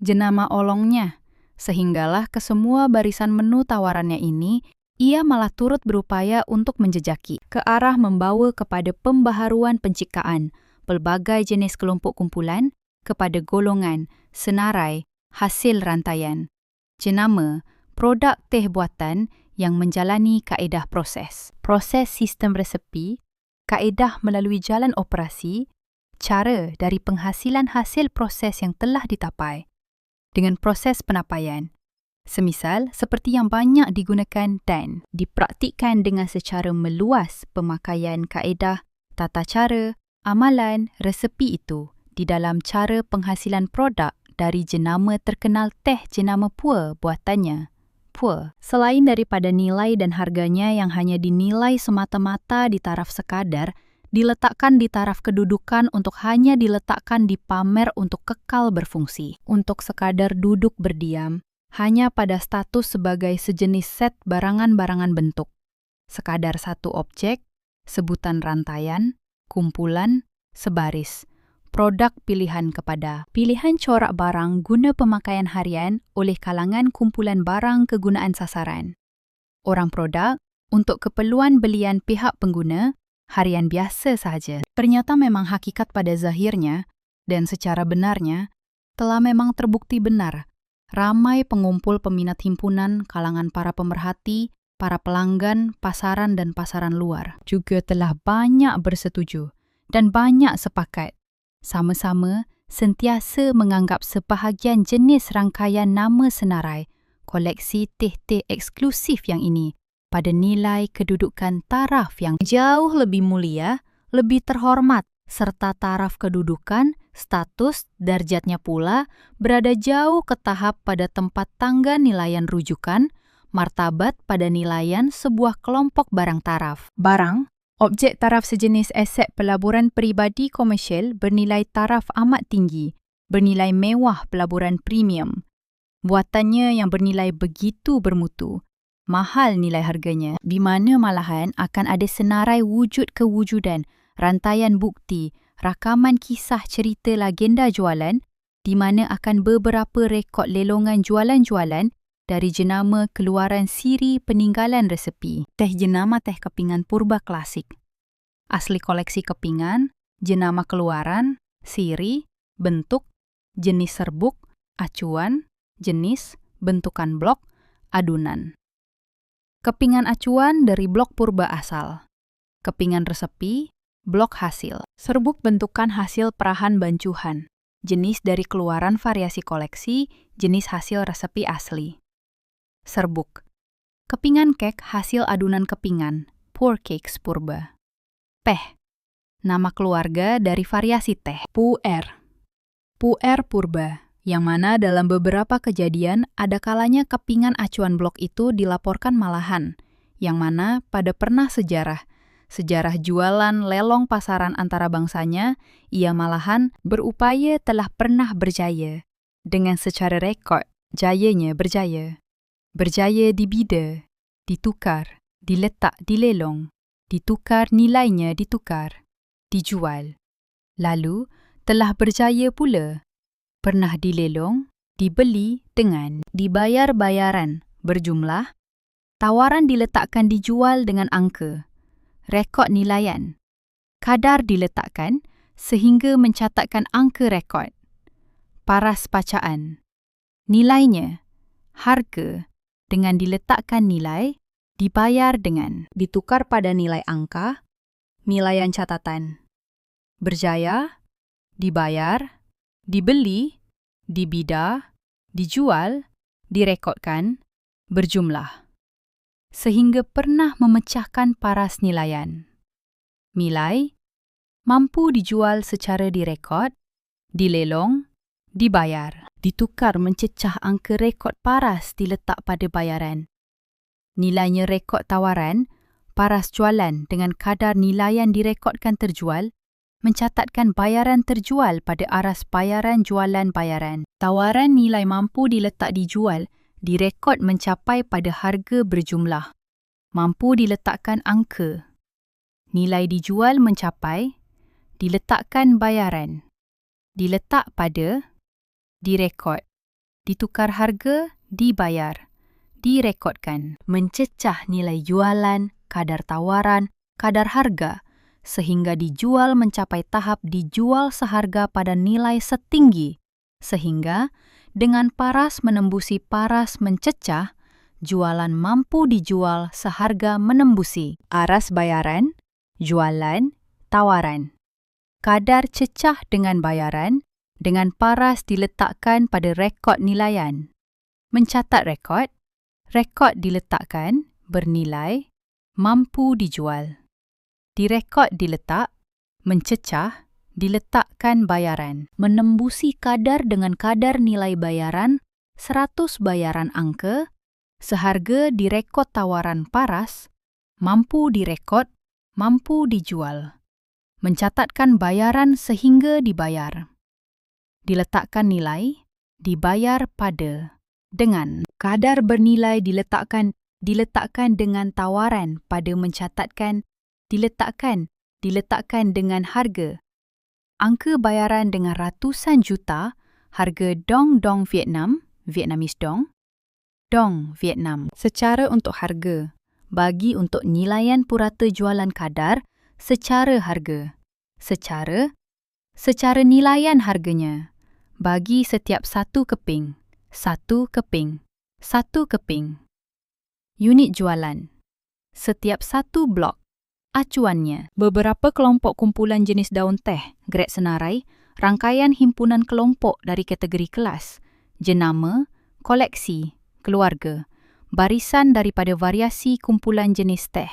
jenama olongnya, sehinggalah ke semua barisan menu tawarannya ini, ia malah turut berupaya untuk menjejaki, ke arah membawa kepada pembaharuan penciptaan, pelbagai jenis kelompok kumpulan, kepada golongan, senarai, hasil rantaian, jenama, produk teh buatan yang menjalani kaedah proses sistem resepi, kaedah melalui jalan operasi, cara dari penghasilan hasil proses yang telah ditapai, dengan proses penapaian. Semisal seperti yang banyak digunakan dan dipraktikkan dengan secara meluas pemakaian kaedah, tata cara, amalan, resepi itu di dalam cara penghasilan produk dari jenama terkenal teh jenama Puer buatannya. Puer, selain daripada nilai dan harganya yang hanya dinilai semata-mata di taraf sekadar, diletakkan di taraf kedudukan untuk hanya diletakkan di pamer untuk kekal berfungsi, untuk sekadar duduk berdiam, hanya pada status sebagai sejenis set barangan-barangan bentuk, sekadar satu objek, sebutan rantaian, kumpulan, sebaris, produk pilihan kepada pilihan corak barang guna pemakaian harian oleh kalangan kumpulan barang kegunaan sasaran. Orang produk untuk keperluan belian pihak pengguna harian biasa sahaja. Ternyata memang hakikat pada zahirnya dan secara benarnya telah memang terbukti benar. Ramai pengumpul peminat himpunan kalangan para pemerhati, para pelanggan, pasaran dan pasaran luar juga telah banyak bersetuju dan banyak sepakat. Sama-sama sentiasa menganggap sebahagian jenis rangkaian nama senarai, koleksi teh-teh eksklusif yang ini pada nilai kedudukan taraf yang jauh lebih mulia, lebih terhormat, serta taraf kedudukan, status, darjatnya pula berada jauh ke tahap pada tempat tangga nilaian rujukan, martabat pada nilaian sebuah kelompok barang taraf. Barang, objek taraf sejenis aset pelaburan peribadi komersial bernilai taraf amat tinggi, bernilai mewah pelaburan premium. Buatannya yang bernilai begitu bermutu, mahal nilai harganya, di mana malahan akan ada senarai wujud kewujudan, rantaian bukti, rakaman kisah cerita legenda jualan, di mana akan beberapa rekod lelongan jualan-jualan dari jenama keluaran siri peninggalan resepi. Teh jenama teh kepingan purba klasik. Asli koleksi kepingan, jenama keluaran, siri, bentuk, jenis serbuk, acuan, jenis, bentukan blok, adunan. Kepingan acuan dari blok purba asal. Kepingan resepi, blok hasil. Serbuk bentukan hasil perahan bancuhan. Jenis dari keluaran variasi koleksi, jenis hasil resepi asli. Serbuk. Kepingan kek hasil adunan kepingan, pour cakes purba. Teh. Nama keluarga dari variasi teh, puer. Puer purba. Yang mana dalam beberapa kejadian ada kalanya kepingan acuan blok itu dilaporkan malahan, yang mana pada pernah sejarah jualan lelong pasaran antara bangsanya, ia malahan berupaya telah pernah berjaya, dengan secara rekod, jayanya berjaya. Berjaya dibida, ditukar, diletak di lelong, ditukar nilainya ditukar, dijual. Lalu telah berjaya pula. Pernah dilelong, dibeli dengan dibayar bayaran berjumlah, tawaran diletakkan dijual dengan angka, rekod nilaian, kadar diletakkan sehingga mencatatkan angka rekod, paras pacaan, nilainya, harga dengan diletakkan nilai, dibayar dengan ditukar pada nilai angka, nilaian catatan, berjaya, dibayar, dibeli, dibida, dijual, direkodkan, berjumlah. Sehingga pernah memecahkan paras nilaian. Nilai, mampu dijual secara direkod, dilelong, dibayar, ditukar mencecah angka rekod paras diletak pada bayaran. Nilainya rekod tawaran, paras jualan dengan kadar nilaian direkodkan terjual, mencatatkan bayaran terjual pada aras bayaran jualan bayaran. Tawaran nilai mampu diletak dijual, direkod mencapai pada harga berjumlah. Mampu diletakkan angka. Nilai dijual mencapai, diletakkan bayaran. Diletak pada, direkod. Ditukar harga, dibayar. Direkodkan. Mencecah nilai jualan, kadar tawaran, kadar harga, sehingga dijual mencapai tahap dijual seharga pada nilai setinggi, sehingga dengan paras menembusi paras mencecah, jualan mampu dijual seharga menembusi aras bayaran, jualan, tawaran. Kadar cecah dengan bayaran, dengan paras diletakkan pada rekod nilaian. Mencatat rekod, rekod diletakkan, bernilai, mampu dijual. Direkod diletak, mencecah, diletakkan bayaran, menembusi kadar dengan kadar nilai bayaran, 100 bayaran angka, seharga direkod tawaran paras, mampu direkod, mampu dijual. Mencatatkan bayaran sehingga dibayar. Diletakkan nilai, dibayar pada, dengan kadar bernilai diletakkan dengan tawaran pada mencatatkan, diletakkan dengan harga. Angka bayaran dengan ratusan juta, harga dong Vietnam, Vietnamese dong Vietnam. Secara untuk harga, bagi untuk nilaian purata jualan kadar, secara harga. Secara nilaian harganya, bagi setiap satu keping. Unit jualan. Setiap satu blok. Acuannya, beberapa kelompok kumpulan jenis daun teh, grade senarai, rangkaian himpunan kelompok dari kategori kelas, jenama, koleksi, keluarga, barisan daripada variasi kumpulan jenis teh.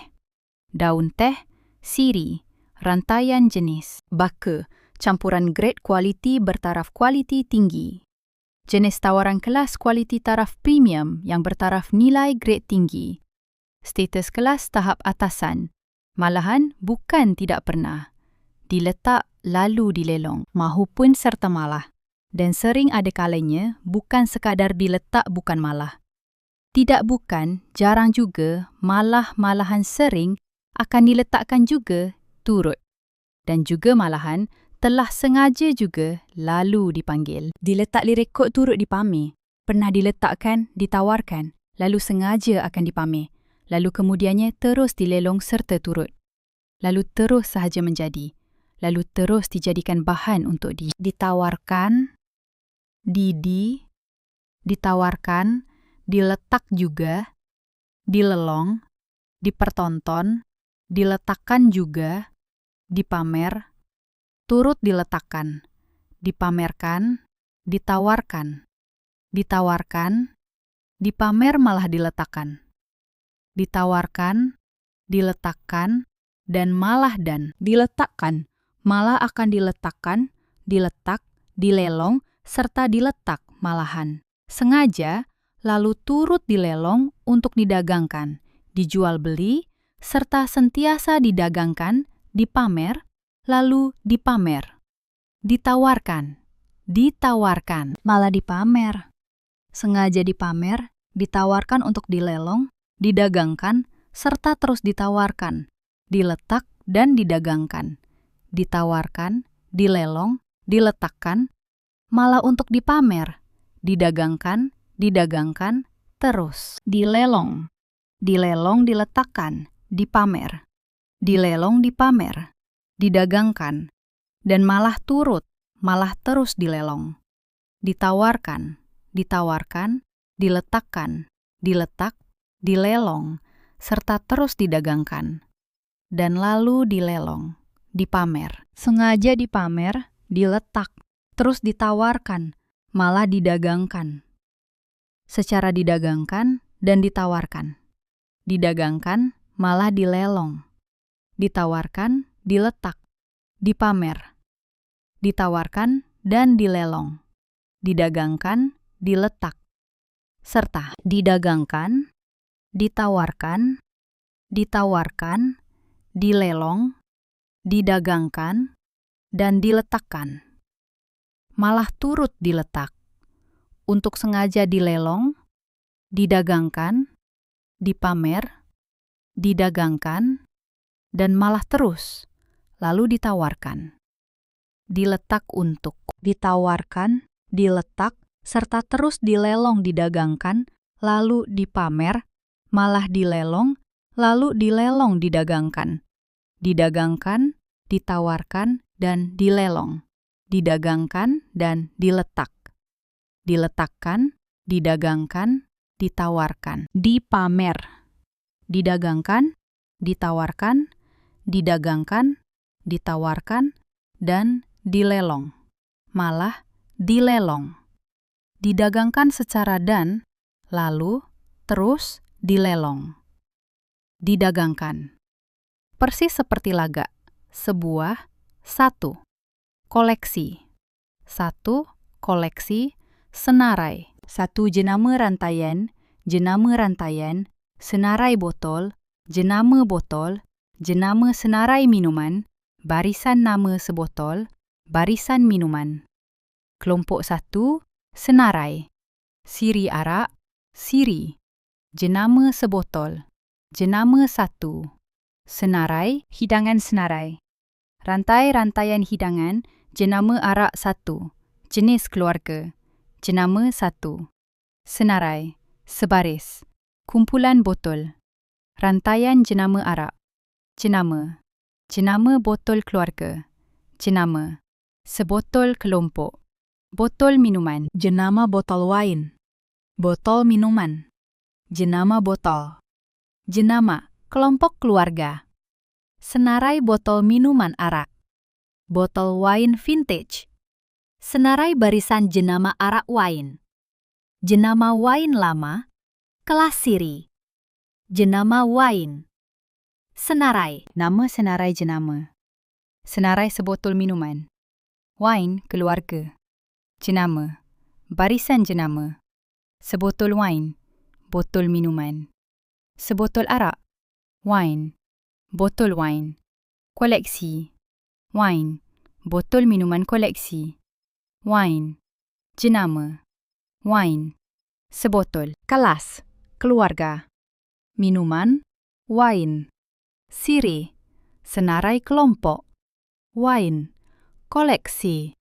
Daun teh, siri, rantaian jenis. Baka, campuran grade kualiti bertaraf kualiti tinggi. Jenis tawaran kelas kualiti taraf premium yang bertaraf nilai grade tinggi. Status kelas tahap atasan, malahan bukan tidak pernah. Diletak lalu dilelong, mahupun serta malah. Dan sering ada kalanya bukan sekadar diletak bukan malah. Tidak bukan, jarang juga, malahan sering akan diletakkan juga turut. Dan juga malahan telah sengaja juga lalu dipanggil. Diletak lirik kod turut dipamer. Pernah diletakkan, ditawarkan, lalu sengaja akan dipamer. Lalu kemudiannya terus dilelong serta turut. Lalu terus sahaja menjadi. Lalu terus dijadikan bahan untuk ditawarkan, ditawarkan, diletak juga, dilelong, dipertonton, diletakkan juga, dipamer, turut diletakkan, dipamerkan, ditawarkan, dipamer malah diletakkan, ditawarkan, diletakkan, dan malah dan diletakkan, malah akan diletakkan, diletak, dilelong, serta diletak malahan. Sengaja, lalu turut dilelong untuk didagangkan, dijual beli, serta sentiasa didagangkan, dipamer, lalu dipamer. Ditawarkan, malah dipamer. Sengaja dipamer, ditawarkan untuk dilelong, didagangkan, serta terus ditawarkan, diletak dan didagangkan. Ditawarkan, dilelong, diletakkan, malah untuk dipamer, didagangkan, terus. Dilelong, diletakkan, dipamer, dilelong, dipamer, didagangkan, dan malah turut, malah terus dilelong. Ditawarkan, diletakkan, diletak, dilelong, serta terus didagangkan. Dan lalu dilelong, dipamer. Sengaja dipamer, diletak, terus ditawarkan, malah didagangkan. Secara didagangkan dan ditawarkan. Didagangkan, malah dilelong. Ditawarkan, diletak, dipamer. Ditawarkan dan dilelong. Didagangkan, diletak. Serta didagangkan, ditawarkan, dilelong, didagangkan, dan diletakkan. Malah turut diletak. Untuk sengaja dilelong, didagangkan, dipamer, didagangkan, dan malah terus, lalu ditawarkan. Diletak untuk ditawarkan, diletak, serta terus dilelong didagangkan, lalu dipamer, malah dilelong, lalu dilelong didagangkan. Didagangkan, ditawarkan, dan dilelong. Didagangkan dan diletak. Diletakkan, didagangkan, ditawarkan. Dipamer. Didagangkan, ditawarkan, didagangkan, ditawarkan, dan dilelong. Malah dilelong. Didagangkan secara dan, lalu, terus, dilelong. Didagangkan. Persis seperti laga. Sebuah, satu. Koleksi. Satu, koleksi, senarai. Satu jenama rantaian, senarai botol, jenama senarai minuman, barisan nama sebotol, barisan minuman. Kelompok satu, senarai. Siri arak, siri. Jenama sebotol, jenama satu. Senarai, hidangan senarai. Rantai-rantaian hidangan, jenama arak satu. Jenis keluarga, jenama satu. Senarai, sebaris. Kumpulan botol. Rantaian jenama arak. Jenama. Jenama botol keluarga. Jenama. Sebotol kelompok. Botol minuman. Jenama botol wine. Botol minuman. Jenama botol. Jenama kelompok keluarga. Senarai botol minuman arak. Botol wine vintage. Senarai barisan jenama arak wine. Jenama wine lama, Kelas Siri. Jenama wine. Senarai. Nama senarai jenama. Senarai sebotol minuman. Wine keluarga. Jenama. Barisan jenama. Sebotol wine. Botol minuman. Sebotol arak. Wine. Botol wine. Koleksi. Wine. Botol minuman koleksi. Wine. Jenama. Wine. Sebotol. Kelas. Keluarga. Minuman. Wine. Siri. Senarai kelompok. Wine. Koleksi.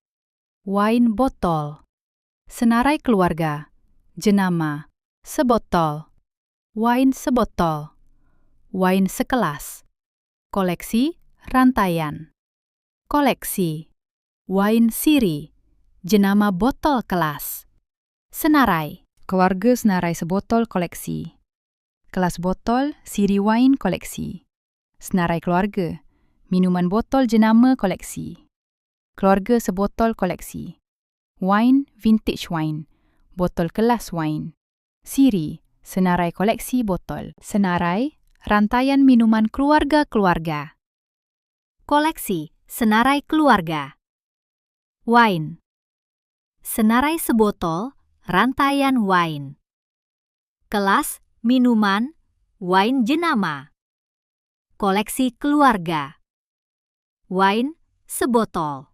Wine botol. Senarai keluarga. Jenama. Sebotol. Wine sebotol. Wine sekelas. Koleksi. Rantaian. Koleksi. Wine siri. Jenama botol kelas. Senarai. Keluarga senarai sebotol koleksi. Kelas botol, siri wine koleksi. Senarai keluarga. Minuman botol jenama koleksi. Keluarga sebotol koleksi. Wine, vintage wine. Botol kelas wine. Siri, senarai koleksi botol. Senarai, rantaian minuman keluarga-keluarga. Koleksi. Senarai keluarga. Wine. Senarai sebotol, rantaian wine. Kelas, minuman, wine jenama. Koleksi keluarga. Wine, sebotol.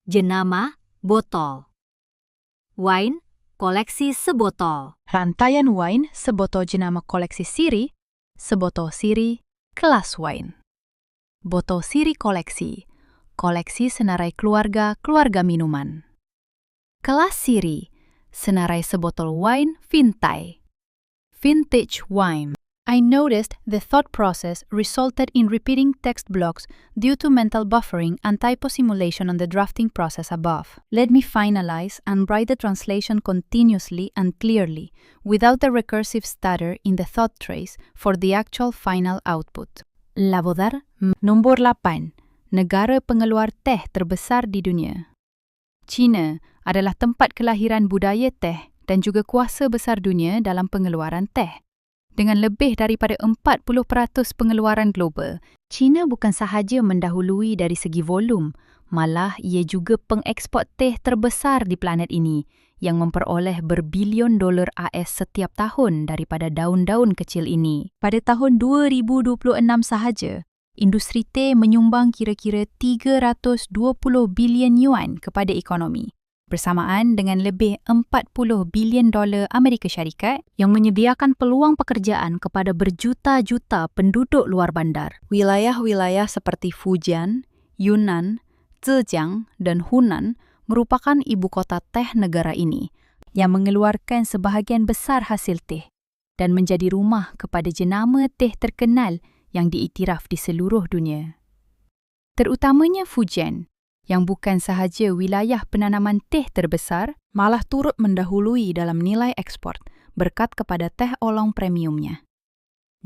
Jenama, botol. Wine, koleksi sebotol. Rantaian wine, sebotol jenama koleksi siri, sebotol siri, kelas wine. Botol siri koleksi, koleksi senarai keluarga minuman. Kelas siri, senarai sebotol wine vintage. Vintage wine. I noticed the thought process resulted in repeating text blocks due to mental buffering and typo simulation on the drafting process above. Let me finalize and write the translation continuously and clearly, without the recursive stutter in the thought trace for the actual final output. Labodar, nombor 8. Negara pengeluar teh terbesar di dunia. China adalah tempat kelahiran budaya teh dan juga kuasa besar dunia dalam pengeluaran teh. Dengan lebih daripada 40% pengeluaran global, China bukan sahaja mendahului dari segi volum, malah ia juga pengekspor teh terbesar di planet ini yang memperoleh berbilion dolar AS setiap tahun daripada daun-daun kecil ini. Pada tahun 2026 sahaja, industri teh menyumbang kira-kira 320 bilion yuan kepada ekonomi, bersamaan dengan lebih 40 bilion dolar Amerika Syarikat yang menyediakan peluang pekerjaan kepada berjuta-juta penduduk luar bandar. Wilayah-wilayah seperti Fujian, Yunnan, Zhejiang dan Hunan merupakan ibu kota teh negara ini yang mengeluarkan sebahagian besar hasil teh dan menjadi rumah kepada jenama teh terkenal yang diiktiraf di seluruh dunia. Terutamanya Fujian, yang bukan sahaja wilayah penanaman teh terbesar, malah turut mendahului dalam nilai ekspor berkat kepada teh oolong premiumnya.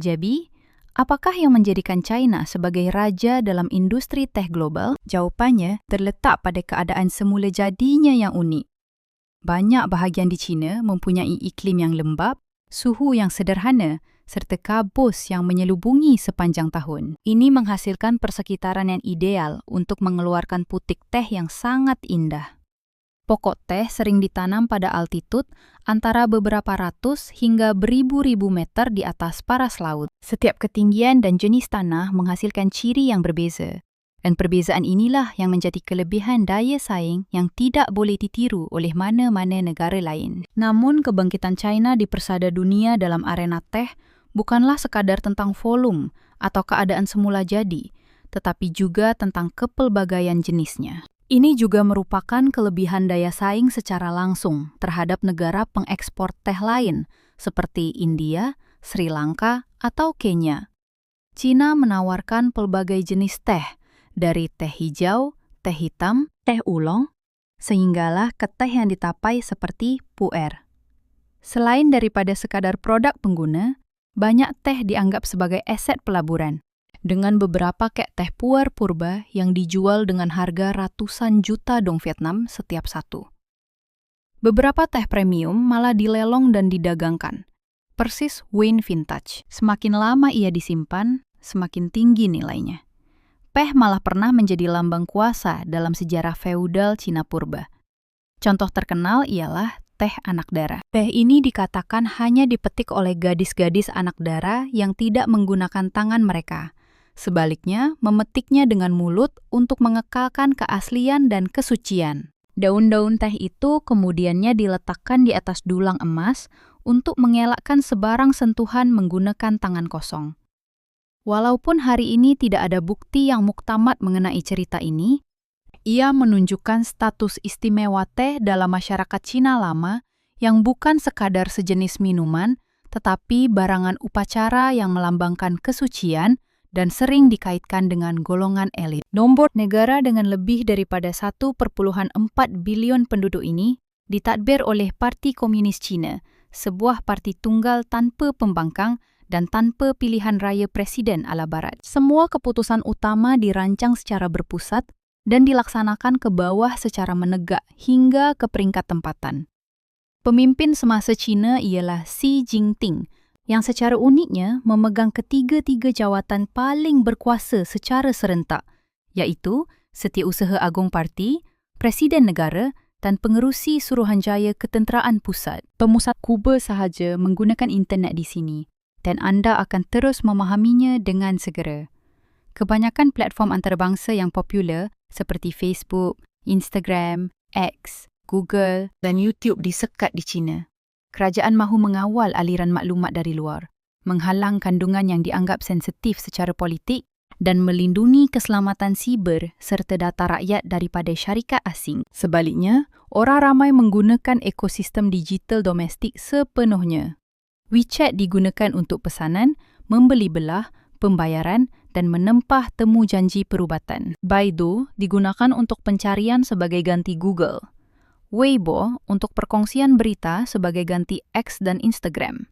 Jadi, apakah yang menjadikan China sebagai raja dalam industri teh global? Jawapannya terletak pada keadaan semula jadinya yang unik. Banyak bahagian di China mempunyai iklim yang lembap, suhu yang sederhana, serta kabus yang menyelubungi sepanjang tahun. Ini menghasilkan persekitaran yang ideal untuk mengeluarkan putik teh yang sangat indah. Pokok teh sering ditanam pada altitud antara beberapa ratus hingga beribu-ribu meter di atas paras laut. Setiap ketinggian dan jenis tanah menghasilkan ciri yang berbeza. Dan perbezaan inilah yang menjadi kelebihan daya saing yang tidak boleh ditiru oleh mana-mana negara lain. Namun kebangkitan China di persada dunia dalam arena teh bukanlah sekadar tentang volume atau keadaan semula jadi, tetapi juga tentang kepelbagaian jenisnya. Ini juga merupakan kelebihan daya saing secara langsung terhadap negara pengekspor teh lain seperti India, Sri Lanka, atau Kenya. China menawarkan pelbagai jenis teh, dari teh hijau, teh hitam, teh oolong, sehinggalah ke teh yang ditapai seperti pu'er. Selain daripada sekadar produk pengguna, banyak teh dianggap sebagai aset pelaburan, dengan beberapa kek teh pu'er purba yang dijual dengan harga ratusan juta dong Vietnam setiap satu. Beberapa teh premium malah dilelong dan didagangkan. persis Wayne vintage. Semakin lama ia disimpan, semakin tinggi nilainya. Peh malah pernah menjadi lambang kuasa dalam sejarah feudal Cina purba. Contoh terkenal ialah teh anak dara. Teh ini dikatakan hanya dipetik oleh gadis-gadis anak dara yang tidak menggunakan tangan mereka. Sebaliknya, memetiknya dengan mulut untuk mengekalkan keaslian dan kesucian. Daun-daun teh itu kemudiannya diletakkan di atas dulang emas untuk mengelakkan sebarang sentuhan menggunakan tangan kosong. Walaupun hari ini tidak ada bukti yang muktamad mengenai cerita ini, ia menunjukkan status istimewa teh dalam masyarakat Cina lama yang bukan sekadar sejenis minuman, tetapi barangan upacara yang melambangkan kesucian dan sering dikaitkan dengan golongan elit. Nomor negara dengan lebih daripada 1,4 bilion penduduk ini ditadbir oleh Parti Komunis Cina, sebuah parti tunggal tanpa pembangkang dan tanpa pilihan raya presiden ala barat. Semua keputusan utama dirancang secara berpusat dan dilaksanakan ke bawah secara menegak hingga ke peringkat tempatan. Pemimpin semasa Cina ialah Xi Jinping, yang secara uniknya memegang ketiga-tiga jawatan paling berkuasa secara serentak, iaitu Setiausaha Agung Parti, Presiden Negara dan Pengerusi Suruhanjaya Ketenteraan Pusat. Pemusat Kuba sahaja menggunakan internet di sini dan anda akan terus memahaminya dengan segera. Kebanyakan platform antarabangsa yang popular seperti Facebook, Instagram, X, Google dan YouTube disekat di China. Kerajaan mahu mengawal aliran maklumat dari luar, menghalang kandungan yang dianggap sensitif secara politik dan melindungi keselamatan siber serta data rakyat daripada syarikat asing. Sebaliknya, orang ramai menggunakan ekosistem digital domestik sepenuhnya. WeChat digunakan untuk pesanan, membeli belah, pembayaran dan menempah temu janji perubatan. Baidu digunakan untuk pencarian sebagai ganti Google. Weibo untuk perkongsian berita sebagai ganti X dan Instagram.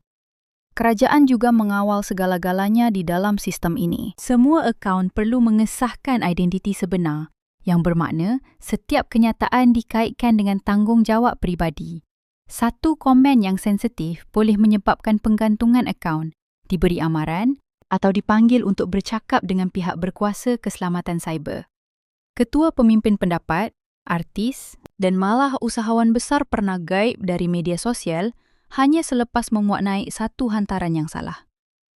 Kerajaan juga mengawal segala-galanya di dalam sistem ini. Semua akaun perlu mengesahkan identiti sebenar, yang bermakna setiap kenyataan dikaitkan dengan tanggungjawab peribadi. Satu komen yang sensitif boleh menyebabkan penggantungan akaun, diberi amaran atau dipanggil untuk bercakap dengan pihak berkuasa keselamatan cyber. Ketua pemimpin pendapat, artis dan malah usahawan besar pernah gaib dari media sosial hanya selepas memuat naik satu hantaran yang salah.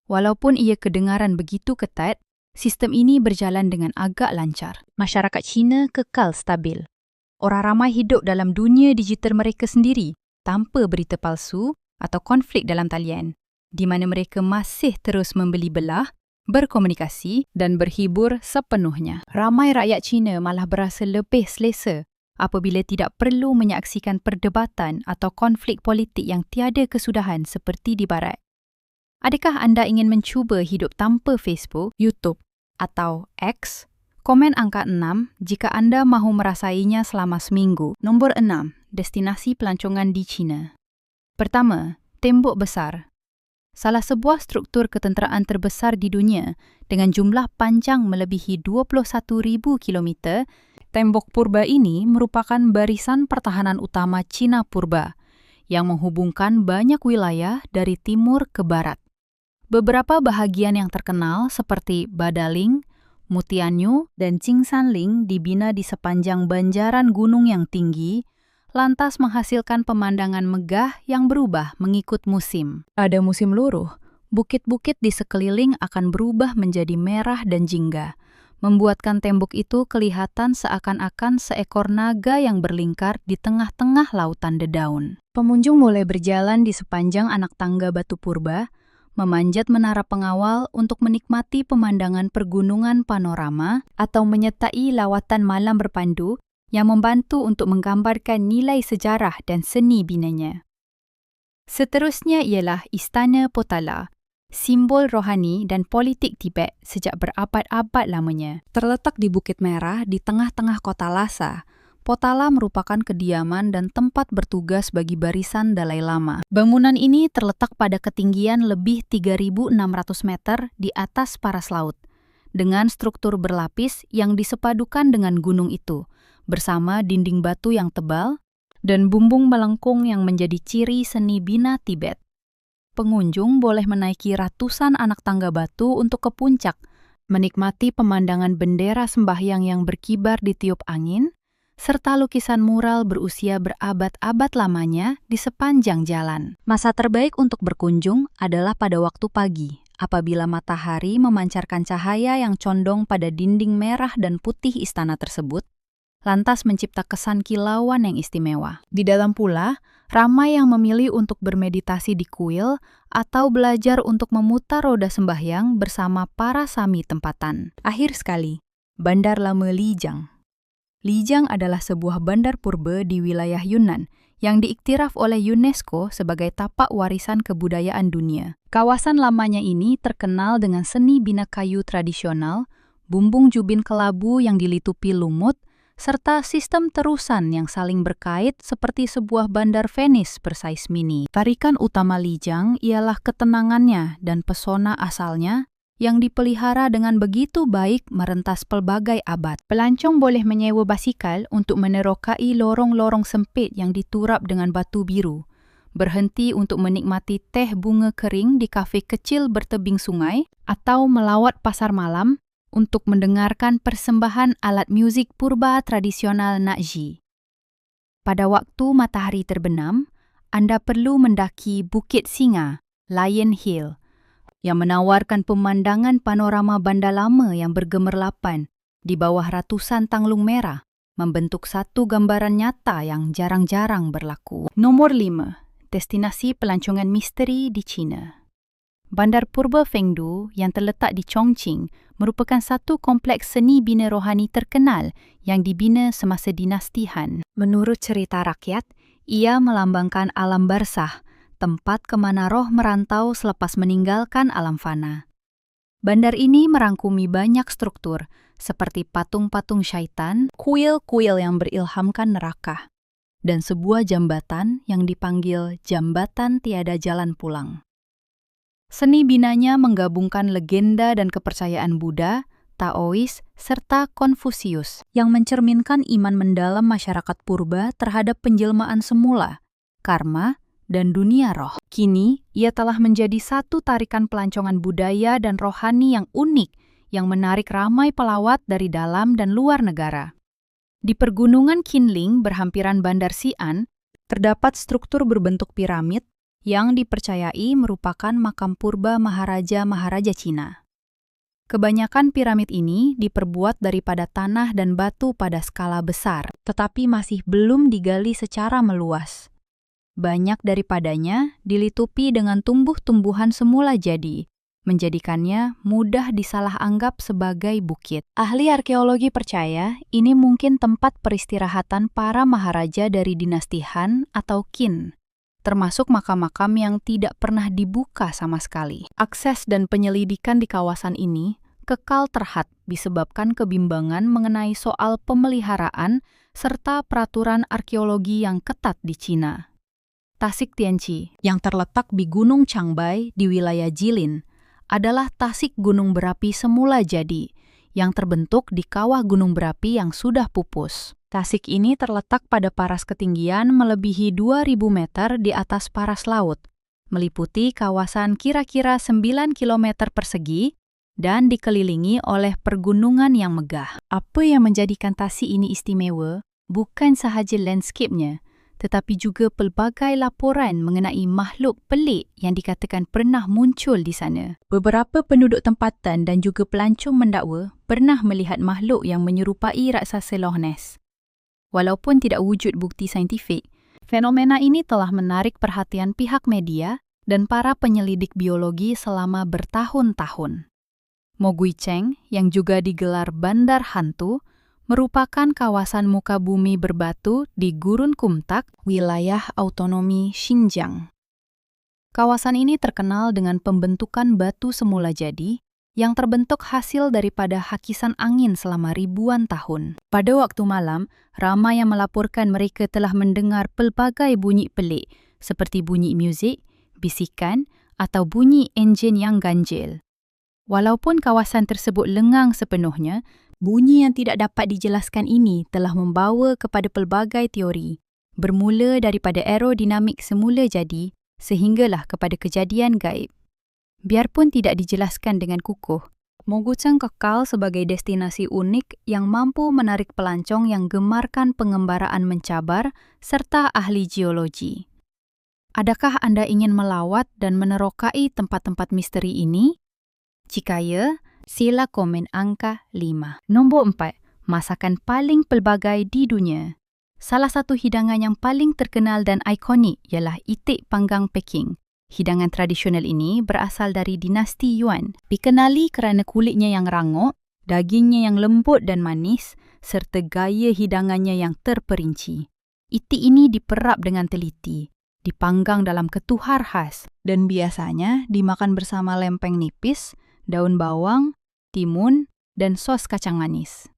Walaupun ia kedengaran begitu ketat, sistem ini berjalan dengan agak lancar. Masyarakat Cina kekal stabil. Orang ramai hidup dalam dunia digital mereka sendiri tanpa berita palsu atau konflik dalam talian, di mana mereka masih terus membeli belah, berkomunikasi dan berhibur sepenuhnya. Ramai rakyat Cina malah berasa lebih selesa apabila tidak perlu menyaksikan perdebatan atau konflik politik yang tiada kesudahan seperti di barat. Adakah anda ingin mencuba hidup tanpa Facebook, YouTube atau X? Komen angka 6 jika anda mahu merasainya selama seminggu. Nombor 6. Destinasi pelancongan di China. Pertama, tembok besar. Salah sebuah struktur ketenteraan terbesar di dunia dengan jumlah panjang melebihi 21,000 kilometer, tembok purba ini merupakan barisan pertahanan utama Cina purba yang menghubungkan banyak wilayah dari timur ke barat. Beberapa bahagian yang terkenal seperti Badaling, Mutianyu, dan Qingsanling dibina di sepanjang banjaran gunung yang tinggi, lantas menghasilkan pemandangan megah yang berubah mengikut musim. Pada musim luruh, bukit-bukit di sekeliling akan berubah menjadi merah dan jingga, membuatkan tembok itu kelihatan seakan-akan seekor naga yang berlingkar di tengah-tengah lautan dedaun. Pengunjung mulai berjalan di sepanjang anak tangga batu purba, memanjat menara pengawal untuk menikmati pemandangan pergunungan panorama atau menyertai lawatan malam berpandu yang membantu untuk menggambarkan nilai sejarah dan seni binanya. Seterusnya ialah Istana Potala, simbol rohani dan politik Tibet sejak berabad-abad lamanya. Terletak di Bukit Merah di tengah-tengah kota Lhasa, Potala merupakan kediaman dan tempat bertugas bagi barisan Dalai Lama. Bangunan ini terletak pada ketinggian lebih 3.600 meter di atas paras laut, dengan struktur berlapis yang disepadukan dengan gunung itu, bersama dinding batu yang tebal dan bumbung melengkung yang menjadi ciri seni bina Tibet. pengunjung boleh menaiki ratusan anak tangga batu untuk ke puncak, menikmati pemandangan bendera sembahyang yang berkibar ditiup angin, serta lukisan mural berusia berabad-abad lamanya di sepanjang jalan. Masa terbaik untuk berkunjung adalah pada waktu pagi, apabila matahari memancarkan cahaya yang condong pada dinding merah dan putih istana tersebut, lantas mencipta kesan kilauan yang istimewa. Di dalam pula, ramai yang memilih untuk bermeditasi di kuil atau belajar untuk memutar roda sembahyang bersama para sami tempatan. Akhir sekali, Bandar Lama Lijiang. Lijiang adalah sebuah bandar purba di wilayah Yunnan yang diiktiraf oleh UNESCO sebagai tapak warisan kebudayaan dunia. Kawasan lamanya ini terkenal dengan seni bina kayu tradisional, bumbung jubin kelabu yang dilitupi lumut, serta sistem terusan yang saling berkait seperti sebuah bandar Venice bersaiz mini. Tarikan utama Lijiang ialah ketenangannya dan pesona asalnya yang dipelihara dengan begitu baik merentas pelbagai abad. Pelancong boleh menyewa basikal untuk menerokai lorong-lorong sempit yang diturap dengan batu biru, berhenti untuk menikmati teh bunga kering di kafe kecil bertebing sungai, atau melawat pasar malam untuk mendengarkan persembahan alat muzik purba tradisional Nakji. Pada waktu matahari terbenam, Anda perlu mendaki Bukit Singa, Lion Hill, yang menawarkan pemandangan panorama Bandar Lama yang bergemerlapan di bawah ratusan tanglung merah, membentuk satu gambaran nyata yang jarang-jarang berlaku. Nomor 5. Destinasi pelancongan misteri di China. Bandar Purba Fengdu yang terletak di Chongqing merupakan satu kompleks seni bina rohani terkenal yang dibina semasa dinasti Han. Menurut cerita rakyat, ia melambangkan alam barzah, tempat ke mana roh merantau selepas meninggalkan alam fana. Bandar ini merangkumi banyak struktur, seperti patung-patung syaitan, kuil-kuil yang berilhamkan neraka, dan sebuah jambatan yang dipanggil Jambatan Tiada Jalan Pulang. Seni binanya menggabungkan legenda dan kepercayaan Buddha, Taois, serta Konfusius yang mencerminkan iman mendalam masyarakat purba terhadap penjelmaan semula, karma, dan dunia roh. Kini, ia telah menjadi satu tarikan pelancongan budaya dan rohani yang unik yang menarik ramai pelawat dari dalam dan luar negara. Di pergunungan Qinling berhampiran Bandar Xi'an, terdapat struktur berbentuk piramid yang dipercayai merupakan makam purba Maharaja-Maharaja Cina. Kebanyakan piramid ini diperbuat daripada tanah dan batu pada skala besar, tetapi masih belum digali secara meluas. Banyak daripadanya dilitupi dengan tumbuh-tumbuhan semula jadi, menjadikannya mudah disalah anggap sebagai bukit. Ahli arkeologi percaya ini mungkin tempat peristirahatan para maharaja dari dinasti Han atau Qin, termasuk makam-makam yang tidak pernah dibuka sama sekali. Akses dan penyelidikan di kawasan ini kekal terhad disebabkan kebimbangan mengenai soal pemeliharaan serta peraturan arkeologi yang ketat di Cina. Tasik Tianqi, yang terletak di Gunung Changbai di wilayah Jilin, adalah tasik gunung berapi semula jadi, yang terbentuk di kawah gunung berapi yang sudah pupus. Tasik ini terletak pada paras ketinggian melebihi 2.000 meter di atas paras laut, meliputi kawasan kira-kira 9 km persegi dan dikelilingi oleh pergunungan yang megah. Apa yang menjadikan tasik ini istimewa bukan sahaja landscape-nya, tetapi juga pelbagai laporan mengenai makhluk pelik yang dikatakan pernah muncul di sana. Beberapa penduduk tempatan dan juga pelancong mendakwa pernah melihat makhluk yang menyerupai raksasa Loch Ness. Walaupun tidak wujud bukti saintifik, fenomena ini telah menarik perhatian pihak media dan para penyelidik biologi selama bertahun-tahun. Mogui Cheng, yang juga digelar Bandar Hantu, merupakan kawasan muka bumi berbatu di Gurun Kumtak, wilayah otonomi Xinjiang. Kawasan ini terkenal dengan pembentukan batu semula jadi yang terbentuk hasil daripada hakisan angin selama ribuan tahun. Pada waktu malam, ramai yang melaporkan mereka telah mendengar pelbagai bunyi pelik seperti bunyi muzik, bisikan atau bunyi enjin yang ganjil. Walaupun kawasan tersebut lengang sepenuhnya, bunyi yang tidak dapat dijelaskan ini telah membawa kepada pelbagai teori, bermula daripada aerodinamik semula jadi sehinggalah kepada kejadian gaib. Biarpun tidak dijelaskan dengan kukuh, Mogucang kekal sebagai destinasi unik yang mampu menarik pelancong yang gemarkan pengembaraan mencabar serta ahli geologi. Adakah Anda ingin melawat dan menerokai tempat-tempat misteri ini? Jika ya, sila komen angka 5. Nombor 4. Masakan paling pelbagai di dunia. Salah satu hidangan yang paling terkenal dan ikonik ialah itik panggang Peking. Hidangan tradisional ini berasal dari dinasti Yuan. Dikenali kerana kulitnya yang rangup, dagingnya yang lembut dan manis, serta gaya hidangannya yang terperinci. Itik ini diperap dengan teliti, dipanggang dalam ketuhar khas, dan biasanya dimakan bersama lempeng nipis, daun bawang, timun, dan sos kacang manis.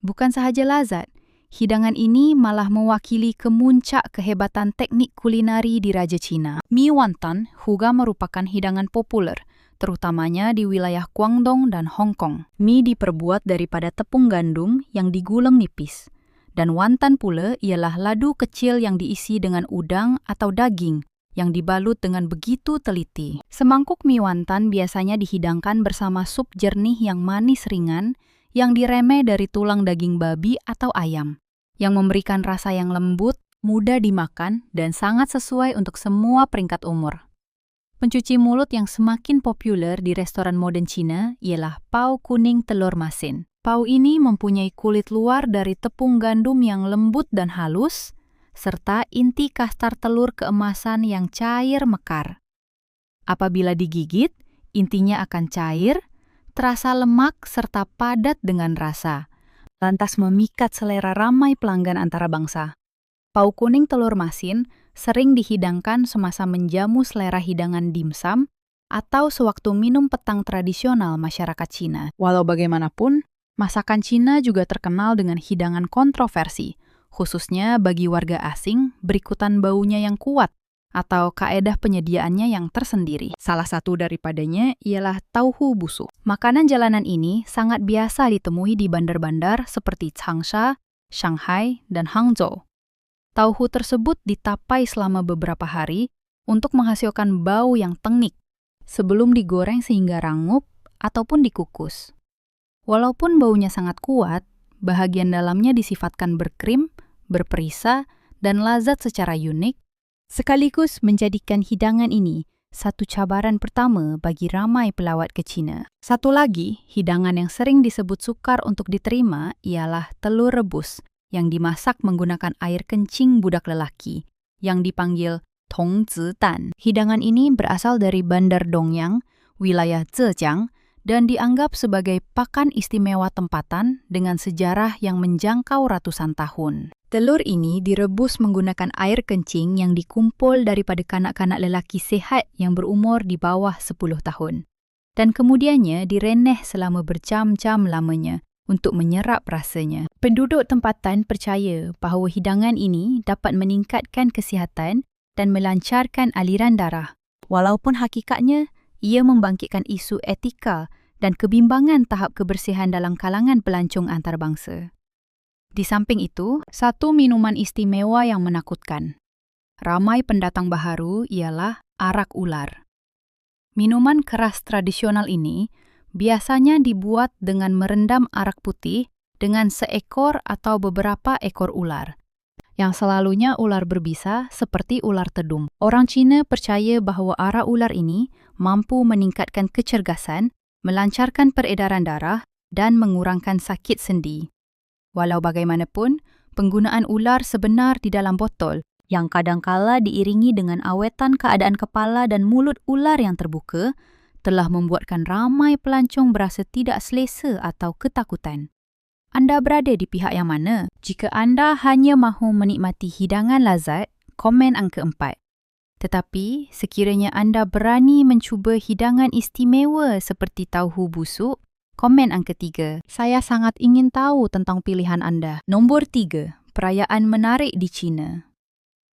Bukan sahaja lazat, hidangan ini malah mewakili kemuncak kehebatan teknik kulinari di Raja Cina. Mi wonton juga merupakan hidangan populer, terutamanya di wilayah Guangdong dan Hong Kong. Mi diperbuat daripada tepung gandum yang digulung nipis, dan wonton pula ialah ladu kecil yang diisi dengan udang atau daging yang dibalut dengan begitu teliti. Semangkuk mi wonton biasanya dihidangkan bersama sup jernih yang manis ringan yang diremeh dari tulang daging babi atau ayam, yang memberikan rasa yang lembut, mudah dimakan, dan sangat sesuai untuk semua peringkat umur. Pencuci mulut yang semakin populer di restoran moden Cina ialah pao kuning telur masin. Pao ini mempunyai kulit luar dari tepung gandum yang lembut dan halus, serta inti kastar telur keemasan yang cair mekar. Apabila digigit, intinya akan cair, terasa lemak serta padat dengan rasa, lantas memikat selera ramai pelanggan antarabangsa. Pao kuning telur masin sering dihidangkan semasa menjamu selera hidangan dimsum atau sewaktu minum petang tradisional masyarakat Cina. Walau bagaimanapun, masakan Cina juga terkenal dengan hidangan kontroversi, khususnya bagi warga asing berikutan baunya yang kuat atau kaedah penyediaannya yang tersendiri. Salah satu daripadanya ialah tauhu busuk. Makanan jalanan ini sangat biasa ditemui di bandar-bandar seperti Changsha, Shanghai, dan Hangzhou. Tauhu tersebut ditapai selama beberapa hari untuk menghasilkan bau yang tengik sebelum digoreng sehingga rangup ataupun dikukus. Walaupun baunya sangat kuat, bahagian dalamnya disifatkan berkrim, berperisa, dan lazat secara unik, sekaligus menjadikan hidangan ini satu cabaran pertama bagi ramai pelawat ke China. Satu lagi, hidangan yang sering disebut sukar untuk diterima ialah telur rebus yang dimasak menggunakan air kencing budak lelaki yang dipanggil tongzi dan. Hidangan ini berasal dari Bandar Dongyang, wilayah Zhejiang, dan dianggap sebagai pakan istimewa tempatan dengan sejarah yang menjangkau ratusan tahun. Telur ini direbus menggunakan air kencing yang dikumpul daripada kanak-kanak lelaki sehat yang berumur di bawah 10 tahun. Dan kemudiannya direneh selama berjam-jam lamanya untuk menyerap rasanya. Penduduk tempatan percaya bahawa hidangan ini dapat meningkatkan kesihatan dan melancarkan aliran darah. Walaupun hakikatnya, ia membangkitkan isu etika dan kebimbangan tahap kebersihan dalam kalangan pelancong antarabangsa. Di samping itu, satu minuman istimewa yang menakutkan. Ramai pendatang baharu ialah arak ular. Minuman keras tradisional ini biasanya dibuat dengan merendam arak putih dengan seekor atau beberapa ekor ular, yang selalunya ular berbisa seperti ular tedung. Orang Cina percaya bahawa arak ular ini mampu meningkatkan kecergasan, melancarkan peredaran darah, dan mengurangkan sakit sendi. Walau bagaimanapun, penggunaan ular sebenar di dalam botol yang kadangkala diiringi dengan awetan keadaan kepala dan mulut ular yang terbuka telah membuatkan ramai pelancong berasa tidak selesa atau ketakutan. Anda berada di pihak yang mana? Jika anda hanya mahu menikmati hidangan lazat, komen angka 4. Tetapi, sekiranya anda berani mencuba hidangan istimewa seperti tauhu busuk, komen angka 3. Saya sangat ingin tahu tentang pilihan anda. Nombor 3. Perayaan menarik di China.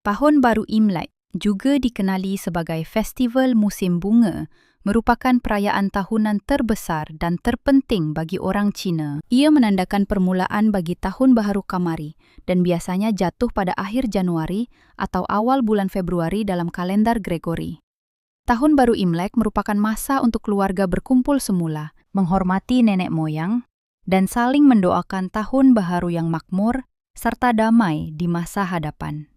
Tahun Baru Imlek, juga dikenali sebagai Festival Musim Bunga, merupakan perayaan tahunan terbesar dan terpenting bagi orang Cina. Ia menandakan permulaan bagi Tahun Baharu Qamari dan biasanya jatuh pada akhir Januari atau awal bulan Februari dalam kalender Gregori. Tahun Baru Imlek merupakan masa untuk keluarga berkumpul semula, menghormati nenek moyang, dan saling mendoakan tahun baharu yang makmur serta damai di masa hadapan.